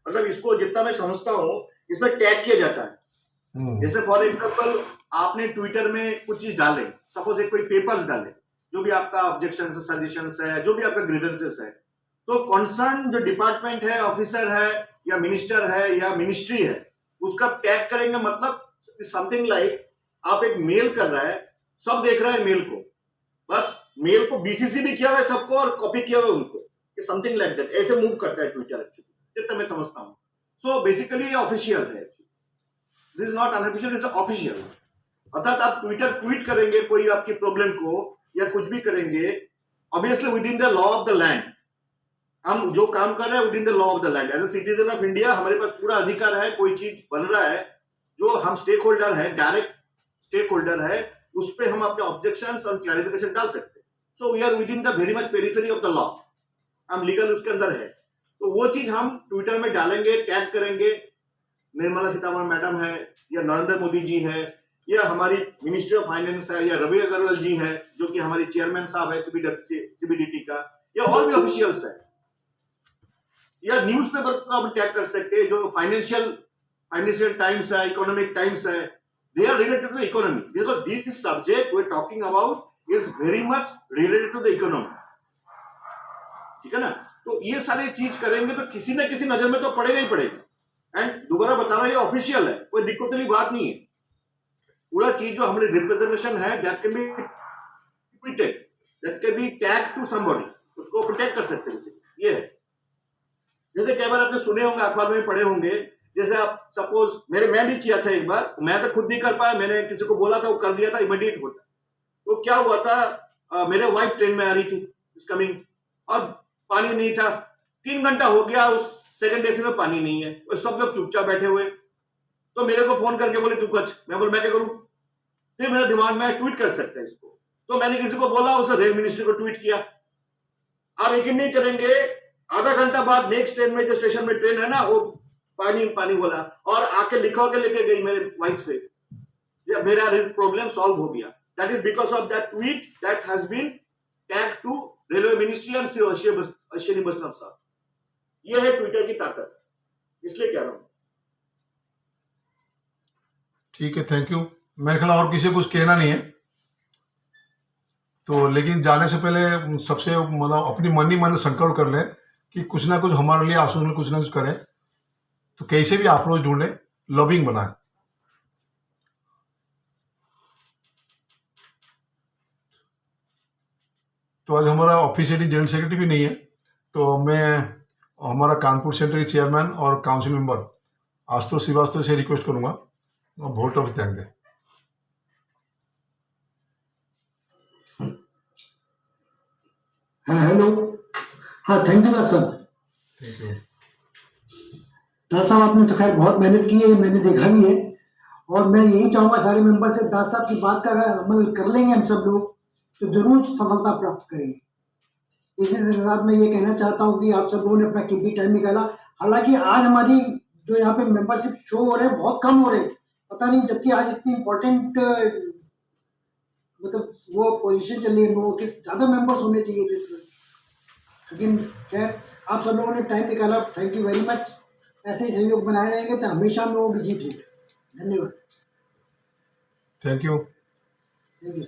मतलब इसको जितना मैं समझता हूँ, इसमें टैग किया जाता है। जैसे फॉर एग्जांपल आपने ट्विटर में कुछ चीज डाले, सपोज एक कोई पेपर्स डाले, जो भी आपका ऑब्जेक्शन है, सजेशन है, जो भी आपका ग्रीवेंसेस है, तो कॉन्सर्न जो डिपार्टमेंट है, ऑफिसर है या मिनिस्टर है या मिनिस्ट्री है, उसका टैग करेंगे। मतलब समथिंग लाइक आप एक मेल कर रहा है, सब देख रहा है मेल को, बस मेल को बीसीसी भी किया हुआ है सबको और कॉपी किया हुआ है उनको, समथिंग लाइक दैट। ऐसे मूव करता है ट्विटर एक्चुअली, जितना मैं समझता हूँ। सो बेसिकली ये ऑफिशियल है, this is not unofficial, is official. अर्थात आप ट्विटर ट्वीट करेंगे कोई आपकी प्रॉब्लम को या कुछ भी करेंगे, obviously within the law of the land. हम जो काम कर रहे हैं within the law of the land, as a citizen of India हमारे पास पूरा अधिकार है। कोई चीज बन रहा है जो हम स्टेक होल्डर है, डायरेक्ट स्टेक होल्डर है, उस पर हम अपने ऑब्जेक्शंस और क्लैरिफिकेशन डाल सकते हैं। So we are within the very much periphery of the law, हम लीगल उसके अंदर है। तो वो चीज हम ट्विटर में डालेंगे, टैग करेंगे, निर्मला सीतारमण मैडम है या नरेंद्र मोदी जी है या हमारी मिनिस्ट्री ऑफ फाइनेंस है या रवि अग्रवाल जी है जो कि हमारी चेयरमैन साहब है सीबीडीटी का, या और भी ऑफिशियल्स है, या न्यूज़पेपर को आप टैग कर सकते हैं जो फाइनेंशियल टाइम्स है, इकोनॉमिक टाइम्स है, they are related to the economy, because this subject we are talking about is very much related to the economy. ठीक है ना? तो ये सारी चीज करेंगे तो किसी न किसी नजर में तो पड़ेगा ही पड़ेगा। एंड दोबारा बता रहा हूं, ये ऑफिशियल है, कोई दिक्कत वाली बात नहीं है। पूरा चीज जो हमारी रिप्रेजेंटेशन है, that can be tweeted, that can be tag to somebody, उसको प्रोटेक्ट कर सकते हैं। ये है, जैसे कई बार आपने सुने होंगे, अखबार में पढ़े होंगे, जैसे आप सपोज मैं भी किया था एक बार, मैं तो खुद नहीं कर पाया, मैंने किसी को बोला था, वो कर दिया था, इमीडिएट होता। तो क्या हुआ था, मेरे वाइफ ट्रेन में आ रही थी, इस कमिंग, और पानी नहीं था, 3 घंटा हो गया, उस सेकंड एसी में पानी नहीं है, और सब लोग चुपचाप बैठे हुए। तो मेरे को फोन करके बोले तू कुछ, मैं क्या करूं? फिर मेरे दिमाग में ट्वीट कर सकते हैं इसको, तो मैंने किसी को बोला, उसे रेल मिनिस्ट्री को ट्वीट किया। आप यकीन नहीं करेंगे, आधा घंटा बाद नेक्स्ट ट्रेन में, जो स्टेशन में ट्रेन है ना, वो पानी बोला और आके लिखा के लेके गई मेरे वाइफ से, मेरा प्रॉब्लम सॉल्व हो गया। That is because of that tweet that has been tag to railway ministry and Ashwini Vaishnaw साहब। ये है ट्विटर की ताकत, इसलिए कह रहा हूं। ठीक है, थैंक यू। मेरे ख्याल और किसी को कुछ कहना नहीं है, तो लेकिन जाने से पहले सबसे मतलब अपनी मन ही मन संकल्प कर लें कि कुछ ना कुछ हमारे लिए आंसू में कुछ ना कुछ करें। तो कैसे भी अप्रोच ढूंढे, लॉबिंग बनाए। तो आज हमारा ऑफिशियली जनरल सेक्रेटरी भी नहीं है, तो मैं हमारा कानपुर सेंटर के चेयरमैन और काउंसिल मेंबर आशुतोष श्रीवास्तव से रिक्वेस्ट करूंगा वोट ऑफ थैंक दे। हाँ हेलो, हाँ thank you sir. Thank you Das साहब, आपने तो खैर बहुत मेहनत की है, मैंने देखा भी है, और मैं यही चाहूंगा सारे मेंबर से, दास साहब की बात का अगर अमल कर लेंगे हम सब लोग तो जरूर सफलता प्राप्त करेंगे। इसी के साथ मैं ये कहना चाहता हूँ कि आप सब लोगों ने अपना कीमती टाइम निकाला। हालांकि आज हमारी जो यहाँ पे मेंबरशिप शो हो रहे हैं बहुत कम हो रहे हैं, पता नहीं, जबकि आज इतनी इम्पोर्टेंट मतलब वो पोजीशन चल रही है, लोगों के ज्यादा मेंबर्स होने चाहिए थे इसमें। लेकिन खैर आप सब लोगों ने टाइम निकाला, थैंक यू वेरी मच। ऐसे ही सहयोग बनाए रहेंगे तो हमेशा हम लोगों की जीत होगी। धन्यवाद। Thank you. Thank you.